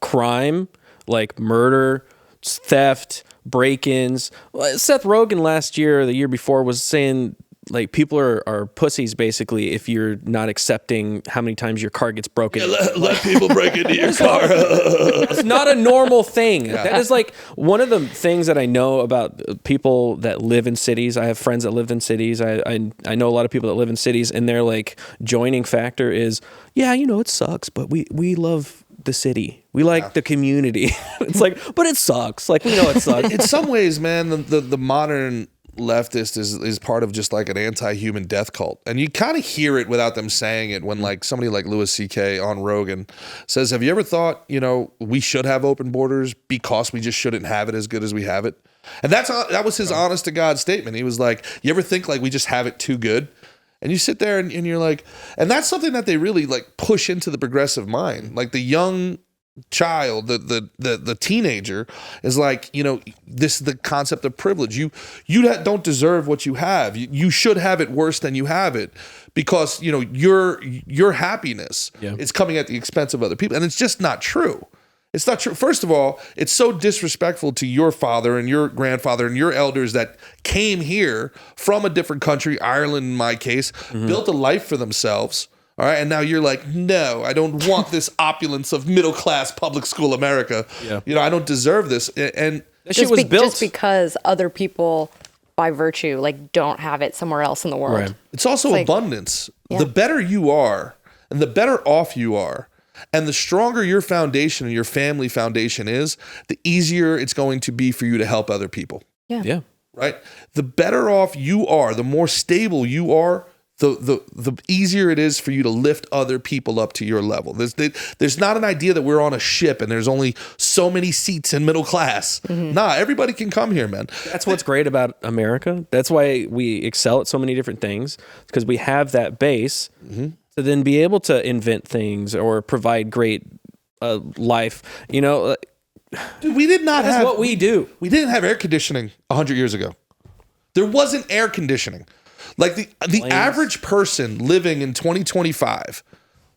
crime, like murder, theft, break-ins. Seth Rogen last year or the year before was saying like people are pussies basically if you're not accepting how many times your car gets broken. Yeah, let people break into your car. It's not a normal thing. Yeah. That is like one of the things that I know about people that live in cities. I have friends that lived in cities. I know a lot of people that live in cities, and their like joining factor is, yeah, you know, it sucks, but we love the city. We like the community. It's like, but it sucks. Like, we know it sucks. In some ways, man, the modern leftist is part of just like an anti-human death cult, and you kind of hear it without them saying it when like somebody like Louis C.K. on Rogan says, "Have you ever thought, you know, we should have open borders because we just shouldn't have it as good as we have it?" And that was his honest to God statement. He was like, "You ever think like we just have it too good?" And you sit there and you're like, and that's something that they really like push into the progressive mind, like the young child, the teenager is like, you know, this is the concept of privilege. You don't deserve what you have. You should have it worse than you have it because, you know, your happiness is coming at the expense of other people. And it's just not true. It's not true. First of all, it's so disrespectful to your father and your grandfather and your elders that came here from a different country, Ireland in my case, built a life for themselves. All right. And now you're like, no, I don't want this opulence of middle-class public school America. Yeah. You know, I don't deserve this. And that shit was built just because other people by virtue, like don't have it somewhere else in the world. Right. It's also abundance. Yeah. The better you are and the better off you are and the stronger your foundation and your family foundation is, the easier it's going to be for you to help other people. Yeah. Yeah. Right. The better off you are, the more stable you are, the easier it is for you to lift other people up to your level. There's not an idea that we're on a ship and there's only so many seats in middle class. Nah, everybody can come here, man. That's what's great about America. That's why we excel at so many different things, because we have that base to then be able to invent things or provide great life. You know, dude, we did not have what we do. We didn't have air conditioning 100 years ago. There wasn't air conditioning. Like the average person living in 2025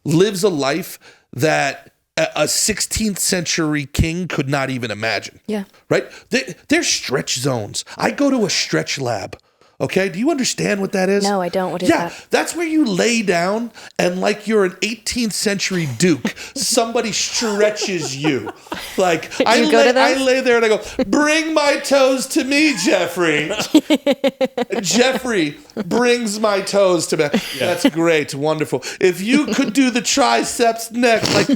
lives a life that a 16th century king could not even imagine. Yeah. Right? There's stretch zones. I go to a stretch lab. Okay, do you understand what that is? No, I don't. What is that? That's where you lay down and like you're an 18th century duke, somebody stretches you. Like I lay there and I go, bring my toes to me, Jeffrey. And Jeffrey brings my toes to me. Yeah. That's great, wonderful. If you could do the triceps next, like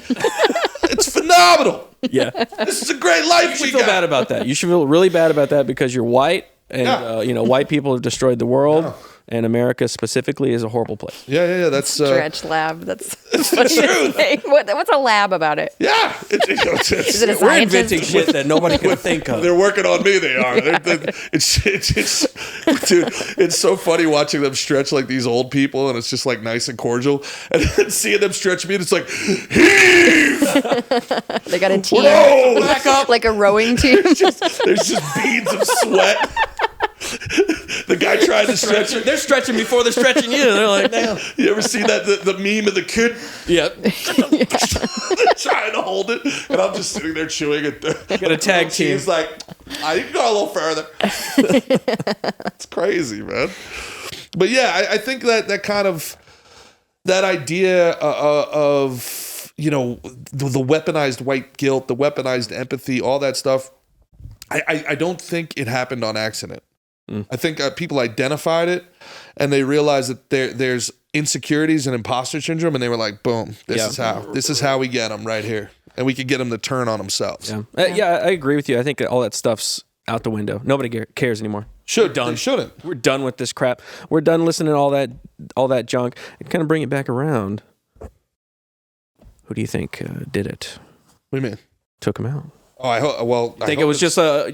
it's phenomenal. Yeah, this is a great life. You should feel bad about that. You should feel really bad about that because you're white. And, white people have destroyed the world, and America specifically is a horrible place. Yeah. That's Stretch lab. That's the truth. What's a lab about it? Yeah. Is it a We're scientist? inventing shit that nobody can think of. They're working on me. They are. Dude, it's so funny watching them stretch like these old people, and it's just like nice and cordial. And then seeing them stretch me, and it's like, heave! They got a team. Whoa! Back up. Like a rowing team. There's just beads of sweat. The guy tried to stretch it. They're stretching before they're stretching you. They're like, damn. You ever see that the meme of the kid? Yep. Trying to hold it, and I'm just sitting there chewing it. Got a tag team. He's like, you can go a little further. It's crazy, man. But yeah, I think that kind of that idea of the weaponized white guilt, the weaponized empathy, all that stuff. I don't think it happened on accident. I think people identified it and they realized that there's insecurities and imposter syndrome, and they were like, boom, this is how we get them right here. And we could get them to turn on themselves. Yeah, I agree with you. I think all that stuff's out the window. Nobody cares anymore. They shouldn't. We're done with this crap. We're done listening to all that junk. And kind of bring it back around. Who do you think did it? What do you mean? Took him out. Oh, I think it was just a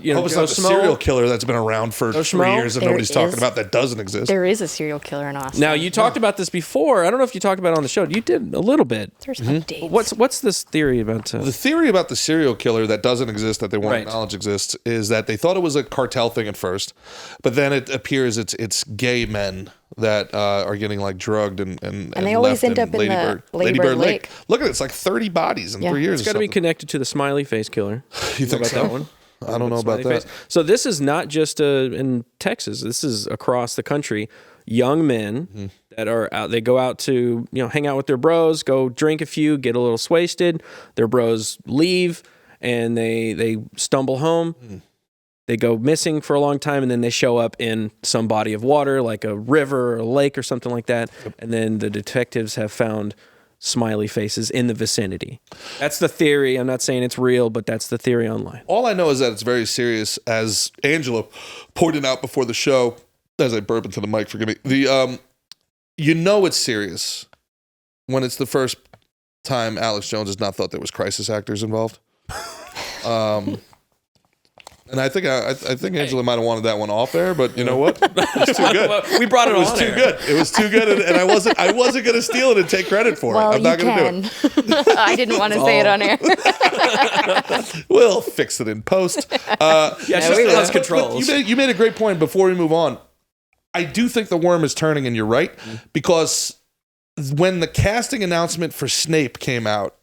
serial killer that's been around for 3 years and nobody's talking about that doesn't exist. There is a serial killer in Austin. Now you talked about this before. I don't know if you talked about it on the show. You did a little bit. There's updates. What's this theory about? The theory about the serial killer that doesn't exist, that they won't acknowledge exists, is that they thought it was a cartel thing at first, but then it appears it's gay men that are getting like drugged and they always end up in the Lady Bird Lake. Look at it, it's like 30 bodies in 3 years. It's got to be connected to the smiley face killer. You think about so? that one? I don't know about that. Face. So this is not just in Texas. This is across the country. Young men that are out. They go out to hang out with their bros, go drink a few, get a little wasted. Their bros leave, and they stumble home. They go missing for a long time, and then they show up in some body of water, like a river or a lake or something like that. And then the detectives have found smiley faces in the vicinity. That's the theory. I'm not saying it's real, but that's the theory online. All I know is that it's very serious, as Angela pointed out before the show, as I burp into the mic, forgive me. It's serious when it's the first time Alex Jones has not thought there was crisis actors involved. And I think Angela might have wanted that one off there, but you know what? It was too good. We brought it on. It was too good. It was too good, and I wasn't going to steal it and take credit for it. I'm not going to do it. I didn't want to say it on air. We'll fix it in post. Just controls. You made a great point before we move on. I do think the worm is turning, and you're right, because when the casting announcement for Snape came out,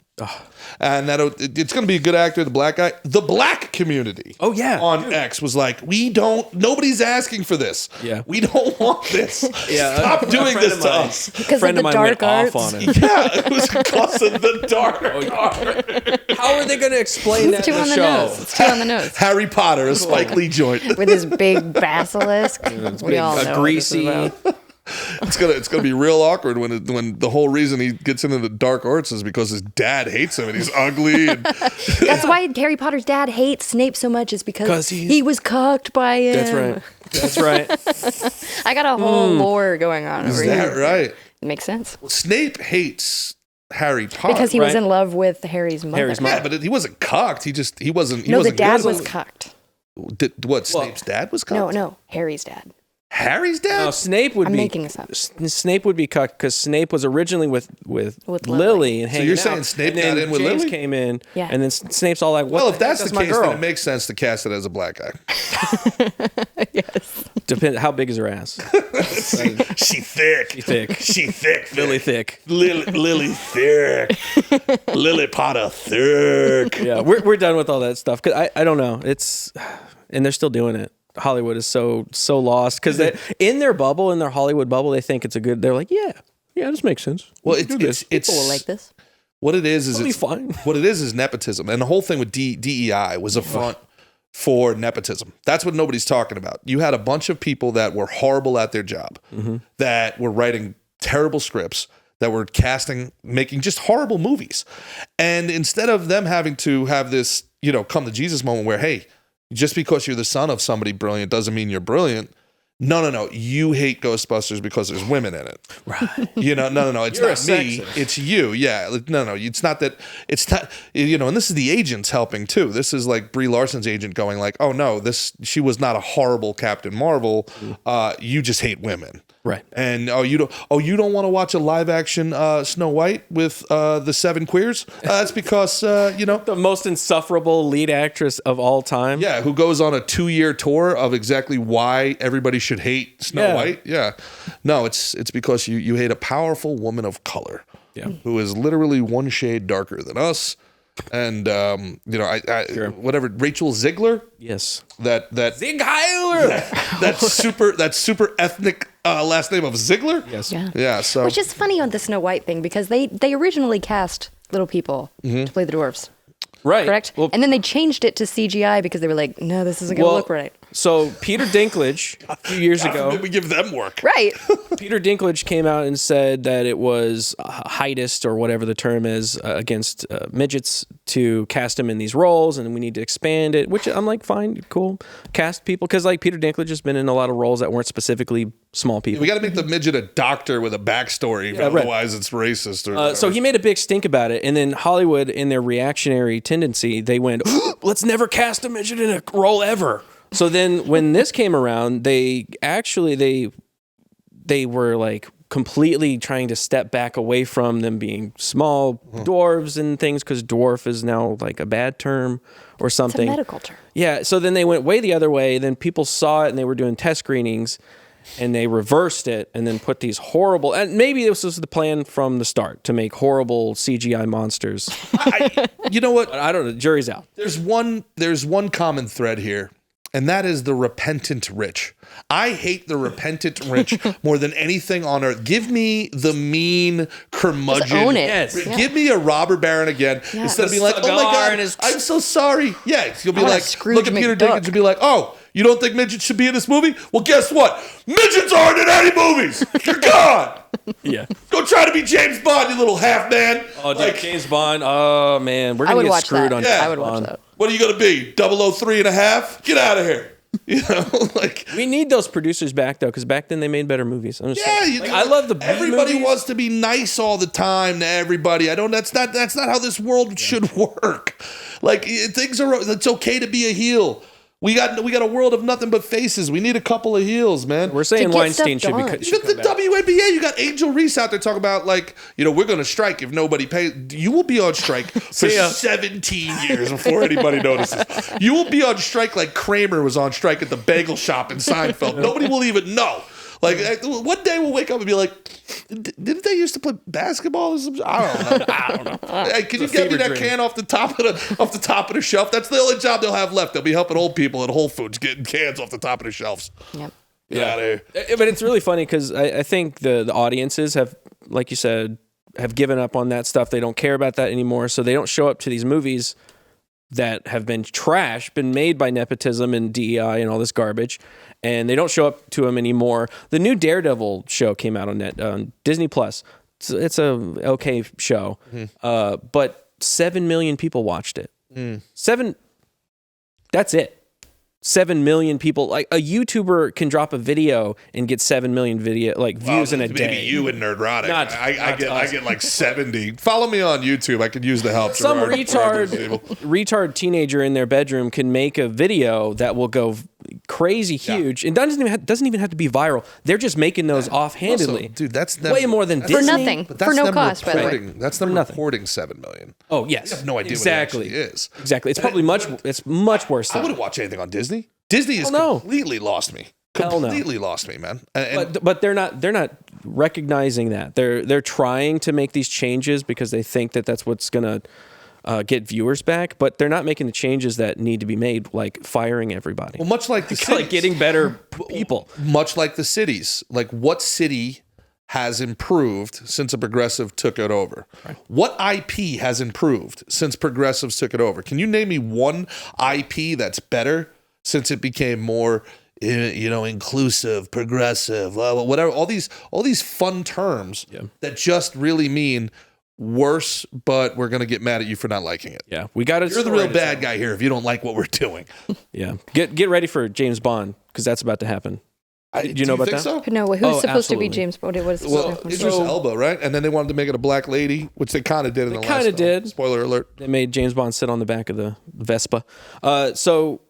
and that it's going to be a good actor, the black guy. The black community, on X was like, nobody's asking for this. Yeah, we don't want this. Stop doing this to us. Because of the dark arts. On it. Yeah, it was because of the dark arts. How are they going to explain that in the show? It's too on the nose. Harry Potter, a Spike Lee joint with his big basilisk. We all know greasy. It's gonna be real awkward when the whole reason he gets into the dark arts is because his dad hates him and he's ugly. And that's why Harry Potter's dad hates Snape so much, is because he was cucked by him. That's right. I got a whole lore going on over here. Is that right? It makes sense. Well, Snape hates Harry Potter because he was in love with Harry's mother. Yeah, but he wasn't cucked. He wasn't. The dad was cucked. Snape's dad was cucked? No, Harry's dad. Harry's dad? No, Snape would I'm be. making this up. Snape would be cucked because Snape was originally with Lily and hanging out. So you're saying Snape got in with James Lily? came in, and then Snape's all like, "Well, if that's the case, then it makes sense to cast it as a black guy." Yes. Depends. How big is her ass? She thick. She thick. Lily thick. Lily thick. Lily Potter thick. Yeah, we're done with all that stuff because I don't know. And they're still doing it. Hollywood is so lost because in their bubble, in their Hollywood bubble, they think it's a good. They're like, yeah, this makes sense. Well, it's People will like this. what it is It'll be it's fine. What it is nepotism, and the whole thing with DEI was a front for nepotism. That's what nobody's talking about. You had a bunch of people that were horrible at their job, that were writing terrible scripts, that were making just horrible movies. And instead of them having to have this, come to Jesus moment where, hey, just because you're the son of somebody brilliant doesn't mean you're brilliant. No. You hate Ghostbusters because there's women in it. Right. No. It's You're not me. sexist. It's you. Yeah. No. It's not that. It's not. And this is the agents helping too. This is like Brie Larson's agent going like, oh no, she was not a horrible Captain Marvel. You just hate women. Right. And you don't want to watch a live action Snow White with the 7 queers? That's because The most insufferable lead actress of all time. yeah, who goes on a 2-year tour of exactly why everybody should hate Snow White? Yeah. No, it's because you hate a powerful woman of color. Yeah. Who is literally one shade darker than us. And whatever, Rachel Ziegler, Yes. that Ziegler. that super ethnic last name of Ziegler. Yes. Yeah, so Which is funny on the Snow White thing because they originally cast little people to play the dwarves, Right. correct? Well, And then they changed it to CGI because they were like, no, this isn't going to look right. So Peter Dinklage a few years ago, we give them work. Right. Peter Dinklage came out and said that it was heightist or whatever the term is against midgets to cast him in these roles, and we need to expand it. Which I'm like, fine, cool, cast people because like Peter Dinklage has been in a lot of roles that weren't specifically small people. We got to make the midget a doctor with a backstory, otherwise it's racist. Or so he made a big stink about it, and then Hollywood, in their reactionary tendency, they went, "Let's never cast a midget in a role ever." So then, when this came around, they were like completely trying to step back away from them being small dwarves and things because dwarf is now like a bad term or something. It's a medical term. Yeah. So then they went way the other way. Then people saw it and they were doing test screenings. And they reversed it and then put these horrible, and maybe this was the plan from the start to make horrible CGI monsters. you know what? But I don't know. Jury's out. There's one common thread here, and that is the repentant rich. I hate the repentant rich more than anything on earth. Give me the mean curmudgeon. Just own it. Yes. Yeah. Give me a robber baron again instead of being like, oh my God, I'm so sorry. Yeah, you'll be I want like, a Scrooge look at Peter McDuck. Dinklage and be like, oh, you don't think midgets should be in this movie? Well, guess what? Midgets aren't in any movies. You're gone. Yeah. Go try to be James Bond, you little half man. Oh, dude, James Bond. Oh man, we're I gonna would get watch screwed that. on. Yeah. I would watch Bond. that. What are you gonna be? 003.5? Get out of here. Like We need those producers back though, because back then they made better movies. I'm just saying. yeah, I love the B everybody movies. wants to be nice all the time to everybody. That's not how this world should work. Like it's okay to be a heel. We got a world of nothing but faces. We need a couple of heels, man. We're saying get Weinstein stuff should be. done. Should Even the come back. WNBA, you got Angel Reese out there talking about like, we're going to strike if nobody pays. You will be on strike for See ya. 17 years before anybody notices. You will be on strike like Kramer was on strike at the bagel shop in Seinfeld. Nobody will even know. Like one day we'll wake up and be like, didn't they used to play basketball or something? I don't know. Hey, can you get me that can off the top of the shelf? That's the only job they'll have left. They'll be helping old people at Whole Foods getting cans off the top of the shelves. Yep. Get out of here. But it's really funny because I think the audiences have, like you said, have given up on that stuff. They don't care about that anymore, so they don't show up to these movies that have been trash, been made by nepotism and DEI and all this garbage, and they don't show up to them anymore. The new Daredevil show came out on Disney Plus. It's a okay show, but 7 million people watched it. 7. That's it. 7 million people. Like a YouTuber can drop a video and get 7 million views in a day. Maybe you and Nerdrotic. Not I us. get like 70. Follow me on YouTube. I could use the help. Some Gerard, retard teenager in their bedroom can make a video that will go crazy huge. It doesn't even have to be viral. They're just making those offhandedly. Also, dude, that's them, way more than that's- For Disney. nothing. But that's For no them cost, by the way. reporting. That's them nothing. reporting 7 million. Oh yes, I have no idea exactly. what it actually is. Exactly. It's probably much. It's much worse. I Than wouldn't watch anything on Disney. Disney has no. completely lost me. Hell no. Completely lost me, man. And But they're not recognizing that. They're trying to make these changes because they think that that's what's gonna get viewers back, but they're not making the changes that need to be made, like firing everybody. Well, much like the cities. Like getting better people. Much like the cities. Like what city has improved since a progressive took it over? Right. What IP has improved since progressives took it over? Can you name me one IP that's better since it became more, inclusive, progressive, whatever? All these fun terms that just really mean worse, but we're gonna get mad at you for not liking it. Yeah, we got to. You're the real bad guy here if you don't like what we're doing. Yeah, get ready for James Bond because that's about to happen. Do you know about that? So? No, who's supposed to be James Bond? Well, Idris Elba, right? And then they wanted to make it a black lady, which they kind of did in the last film. Kind of did. Spoiler alert. They made James Bond sit on the back of the Vespa. So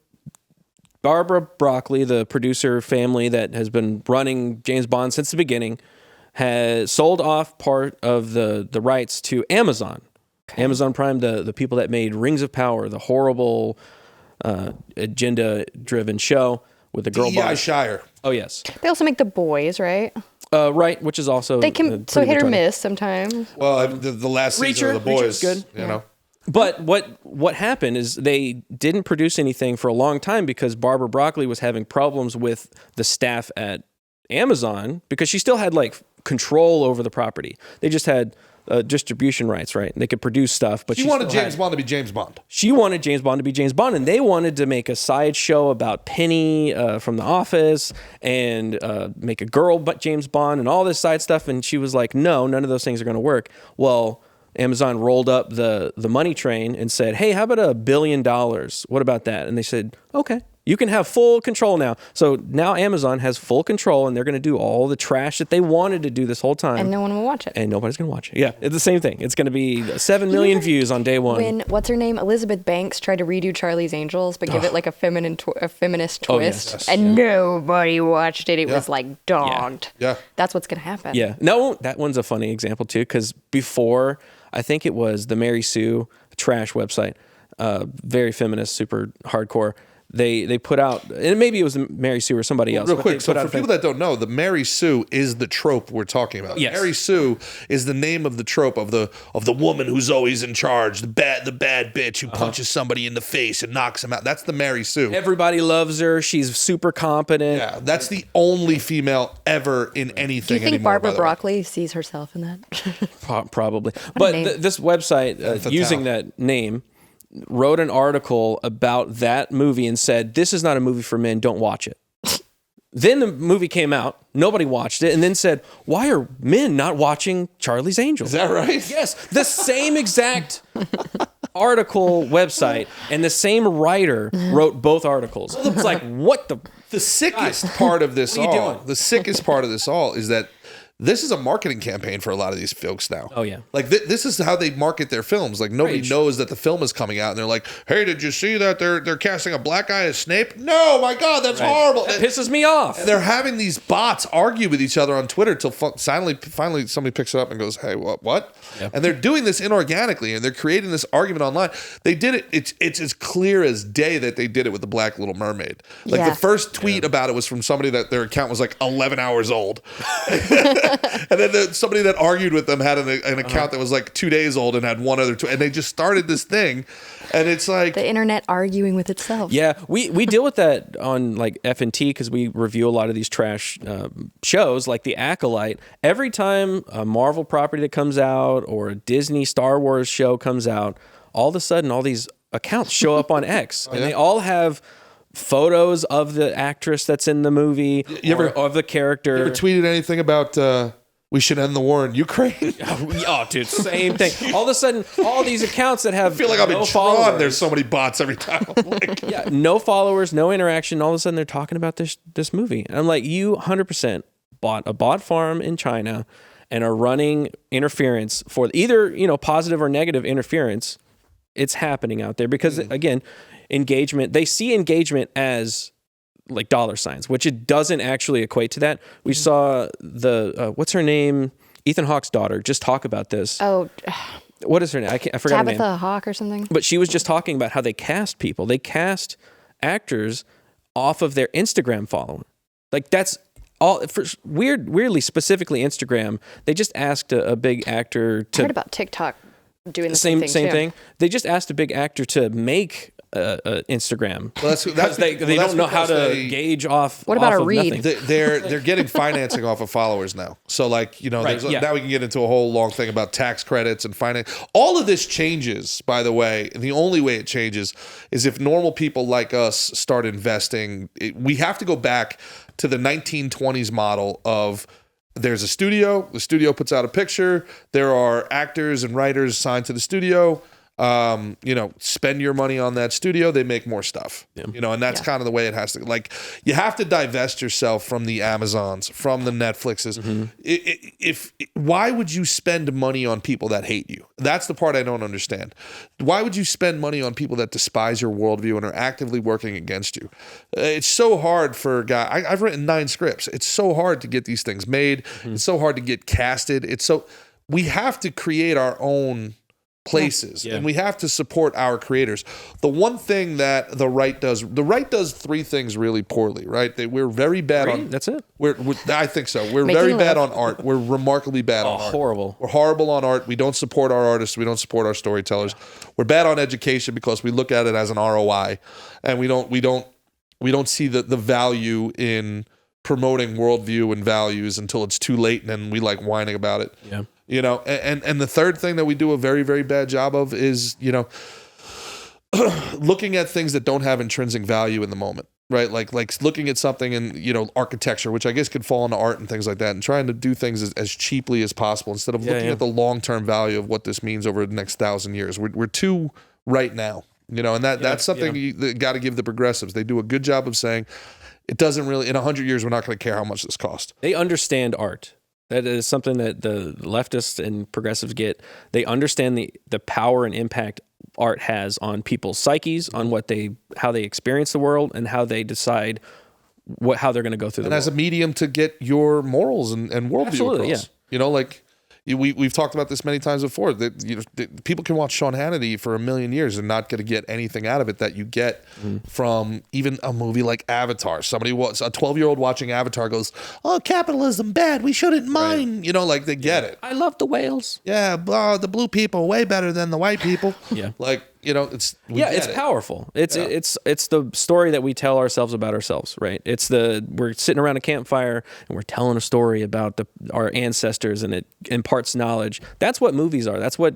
Barbara Broccoli, the producer family that has been running James Bond since the beginning, has sold off part of the rights to Amazon. Okay. Amazon Prime, the people that made Rings of Power, the horrible agenda-driven show with the girl boss. Shire. Oh, yes. They also make The Boys, right? Right, which is also they can so hit or miss sometimes. Well, the last season of The Boys, good. You know. But what happened is they didn't produce anything for a long time because Barbara Broccoli was having problems with the staff at Amazon because she still had like control over the property. They just had distribution rights, right? And they could produce stuff, but she wanted James Bond to be James Bond. She wanted James Bond to be James Bond, and they wanted to make a side show about Penny from The Office and make a girl but James Bond and all this side stuff. And she was like, no, none of those things are going to work. Well, Amazon rolled up the money train and said, hey, how about $1 billion? What about that? And they said, okay. You can have full control now. So now Amazon has full control, and they're going to do all the trash that they wanted to do this whole time. And no one will watch it. And nobody's going to watch it. Yeah, it's the same thing. It's going to be 7 million views on day one. When, what's her name? Elizabeth Banks tried to redo Charlie's Angels, but give it like a feminist twist. Yes. And nobody watched it. It was like dogged. Yeah. That's what's going to happen. Yeah. No, that one's a funny example too, because before, I think it was the Mary Sue trash website, very feminist, super hardcore. They put out, and maybe it was Mary Sue or somebody else. Real quick, so for people that don't know, the Mary Sue is the trope we're talking about. Yes. Mary Sue is the name of the trope of the woman who's always in charge, the bad bitch who punches somebody in the face and knocks them out. That's the Mary Sue. Everybody loves her. She's super competent. Yeah, that's the only female ever in anything. Do you think anymore, Barbara Broccoli sees herself in that? Probably. But this website, using that name, wrote an article about that movie and said, this is not a movie for men, don't watch it. Then the movie came out, nobody watched it, and then said, why are men not watching Charlie's Angels? Is that right? Yes, the same exact article website and the same writer wrote both articles. It's like, what the sickest part of this all, the sickest part of this all is that this is a marketing campaign for a lot of these folks now. Oh, yeah. Like, this is how they market their films. Like, nobody knows that the film is coming out, and they're like, hey, did you see that they're casting a black guy as Snape? No, my God, that's horrible. That pisses me off. And they're having these bots argue with each other on Twitter till finally somebody picks it up and goes, hey, what? Yep. And they're doing this inorganically, and they're creating this argument online. They did it. It's as clear as day that they did it with the Black Little Mermaid. Like, the first tweet about it was from somebody that their account was like 11 hours old. And then somebody that argued with them had an account that was like 2 days old and had one other tweet. And they just started this thing. And it's like the internet arguing with itself. Yeah, we deal with that on like F&T because we review a lot of these trash shows like The Acolyte. Every time a Marvel property that comes out or a Disney Star Wars show comes out, all of a sudden all these accounts show up on X. And they all have photos of the actress that's in the movie of the character. You ever tweeted anything about we should end the war in Ukraine? Oh, dude, same thing. All of a sudden, all these accounts that have I feel like I'm in Tron. There's so many bots every time. Yeah, no followers, no interaction. All of a sudden, they're talking about this movie. And I'm like, you 100% bought a bot farm in China and are running interference for either positive or negative interference. It's happening out there because again, engagement. They see engagement as like dollar signs, which it doesn't actually equate to that. We saw the what's her name, Ethan Hawke's daughter, just talk about this. Oh, what is her name? I forgot her name. Tabitha Hawke or something. But she was just talking about how they cast people. They cast actors off of their Instagram following. Like that's all. For weirdly, specifically Instagram. They just asked a big actor to. I heard about TikTok doing the same thing. They just asked a big actor to make Instagram. Well, that's they don't know how to gauge off. What about off a of read? nothing. They're getting financing off of followers now. So like, you know, now we can get into a whole long thing about tax credits and finance. All of this changes, by the way, and the only way it changes is if normal people like us start investing. We have to go back to the 1920s model of there's a studio, the studio puts out a picture, there are actors and writers signed to the studio. You know, spend your money on that studio, they make more stuff. Yeah. You know, and that's kind of the way it has to. Like, you have to divest yourself from the Amazons, from the Netflixes. Why would you spend money on people that hate you? That's the part I don't understand. Why would you spend money on people that despise your worldview and are actively working against you? It's so hard for a guy. I've written 9 scripts. It's so hard to get these things made. It's so hard to get casted. We have to create our own places, and we have to support our creators. The one thing that the right does 3 things really poorly, right? We're very bad on. That's it. I think so. We're very bad on art. We're remarkably bad on art. Horrible. We're horrible on art. We don't support our artists. We don't support our storytellers. We're bad on education because we look at it as an ROI, and we don't see the value in promoting worldview and values until it's too late, and then we like whining about it. Yeah. You know, and the third thing that we do a very, very bad job of is, you know, looking at things that don't have intrinsic value in the moment, right? Like looking at something in, you know, architecture, which I guess could fall into art and things like that, and trying to do things as cheaply as possible instead of looking at the long-term value of what this means over the next 1,000 years. We're too right now, you know, and that's something you got to give the progressives. They do a good job of saying it doesn't really, in 100 years, we're not going to care how much this costs. They understand art. That is something that the leftists and progressives get. They understand the power and impact art has on people's psyches, on how they experience the world, and how they decide how they're going to go through the world. And as a medium to get your morals and worldview across. Yeah. You know, like we've talked about this many times before. That people can watch Sean Hannity for 1,000,000 years and not going to get anything out of it that you get from even a movie like Avatar. A 12-year-old watching Avatar goes, "Oh, capitalism bad. We shouldn't mind." Right. You know, like they get it. I love the whales. Yeah, the blue people way better than the white people. Yeah, like, you know, it's powerful. It's the story that we tell ourselves about ourselves, right? We're sitting around a campfire and we're telling a story about our ancestors, and it imparts knowledge. That's what movies are. That's what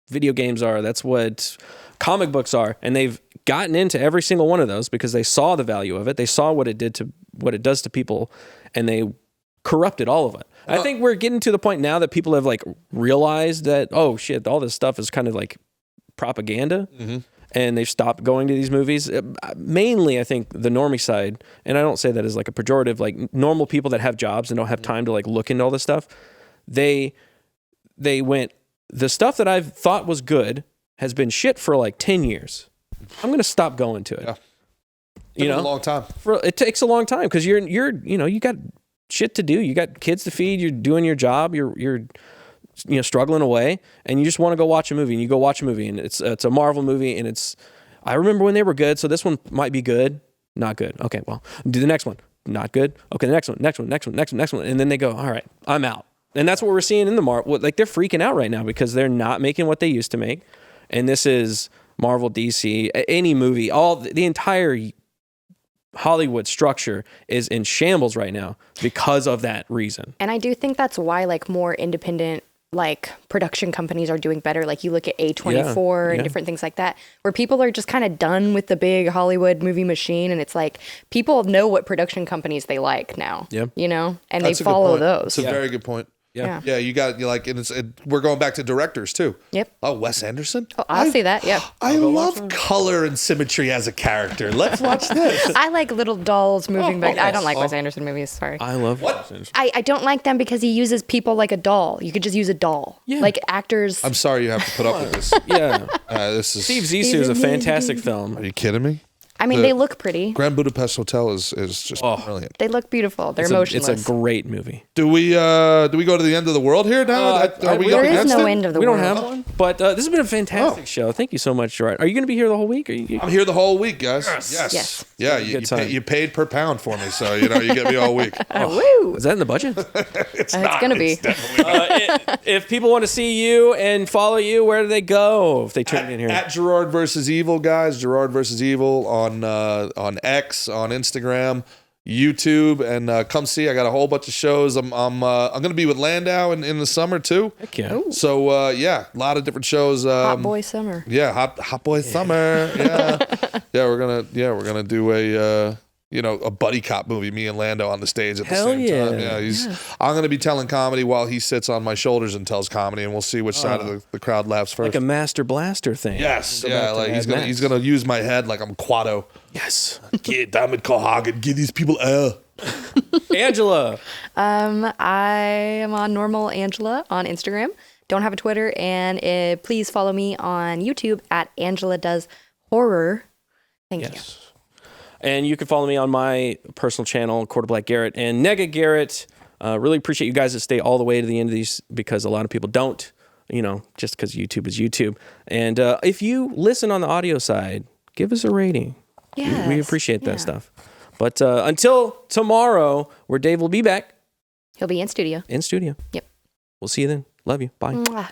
video games are. That's what comic books are. And they've gotten into every single one of those because they saw the value of it. They saw what it does to people, and they corrupted all of it. I think we're getting to the point now that people have like realized that, oh shit, all this stuff is kind of like propaganda, and they've stopped going to these movies. Mainly, I think the normie side, and I don't say that as like a pejorative, like normal people that have jobs and don't have time to like look into all this stuff. They went, the stuff that I've thought was good has been shit for like 10 years. I'm going to stop going to it. Yeah. You know, a long time. It takes a long time because you're you got shit to do. You got kids to feed. You're doing your job. You're struggling away, and you just want to go watch a movie, and you go watch a movie, and it's a Marvel movie, and I remember when they were good, so this one might be good, not good. Okay, well, do the next one, not good. Okay, the next one, and then they go, all right, I'm out. And that's what we're seeing in the Marvel. Like, they're freaking out right now because they're not making what they used to make, and this is Marvel, DC, any movie, the entire Hollywood structure is in shambles right now because of that reason. And I do think that's why like more independent like production companies are doing better. Like you look at A24 and different things like that, where people are just kind of done with the big Hollywood movie machine. And it's like, people know what production companies they like now, you know, and that's they follow those. It's a very good point. Yeah. Yeah, you like, and we're going back to directors too. Yep. Oh, Wes Anderson? Oh, I'll see that, yeah. I love color and symmetry as a character. Let's watch this. I like little dolls moving back. I don't like Wes Anderson movies, sorry. I love Wes Anderson. I don't like them because he uses people like a doll. You could just use a doll. Yeah. Like actors. I'm sorry you have to put up with this. Yeah. This is Steve Zissou is a fantastic film. Are you kidding me? I mean, they look pretty. Grand Budapest Hotel is just brilliant. They look beautiful. They're It's emotionless. a great movie. Do we go to the end of the world here now? Are we there up is against no it? end of the We world. don't have one, but this has been a fantastic show. Thank you so much, Gerard. Are you going to be here the whole week? I'm here the whole week, guys. Yes. Yeah, you paid per pound for me, so you get me all week. Woo! Is that in the budget? It's going to be. If people want to see you and follow you, where do they go if they tune in here? At Gerard versus Evil, guys. Gerard versus Evil on X, on Instagram, YouTube, and come see. I got a whole bunch of shows. I'm going to be with Landau in the summer too. Heck yeah. Ooh. So a lot of different shows. Hot boy summer. Yeah, hot boy summer. Yeah, we're gonna do a buddy cop movie. Me and Lando on the stage at the same time. Yeah, I'm gonna be telling comedy while he sits on my shoulders and tells comedy, and we'll see which side of the crowd laughs first. Like a Master Blaster thing. Yes, Go back to like Mad Max. he's gonna use my head like I'm Quado. Yes. Get Diamond Cohagen, give these people Angela. I am on Normal Angela on Instagram. Don't have a Twitter, and please follow me on YouTube at Angela Does Horror. Thank you. And you can follow me on my personal channel, Quarter Black Garrett and Nega Garrett. Really appreciate you guys that stay all the way to the end of these because a lot of people don't, just because YouTube is YouTube. And if you listen on the audio side, give us a rating. Yes. We appreciate that stuff. But until tomorrow, where Dave will be back. He'll be in studio. In studio. Yep. We'll see you then. Love you. Bye. Mwah.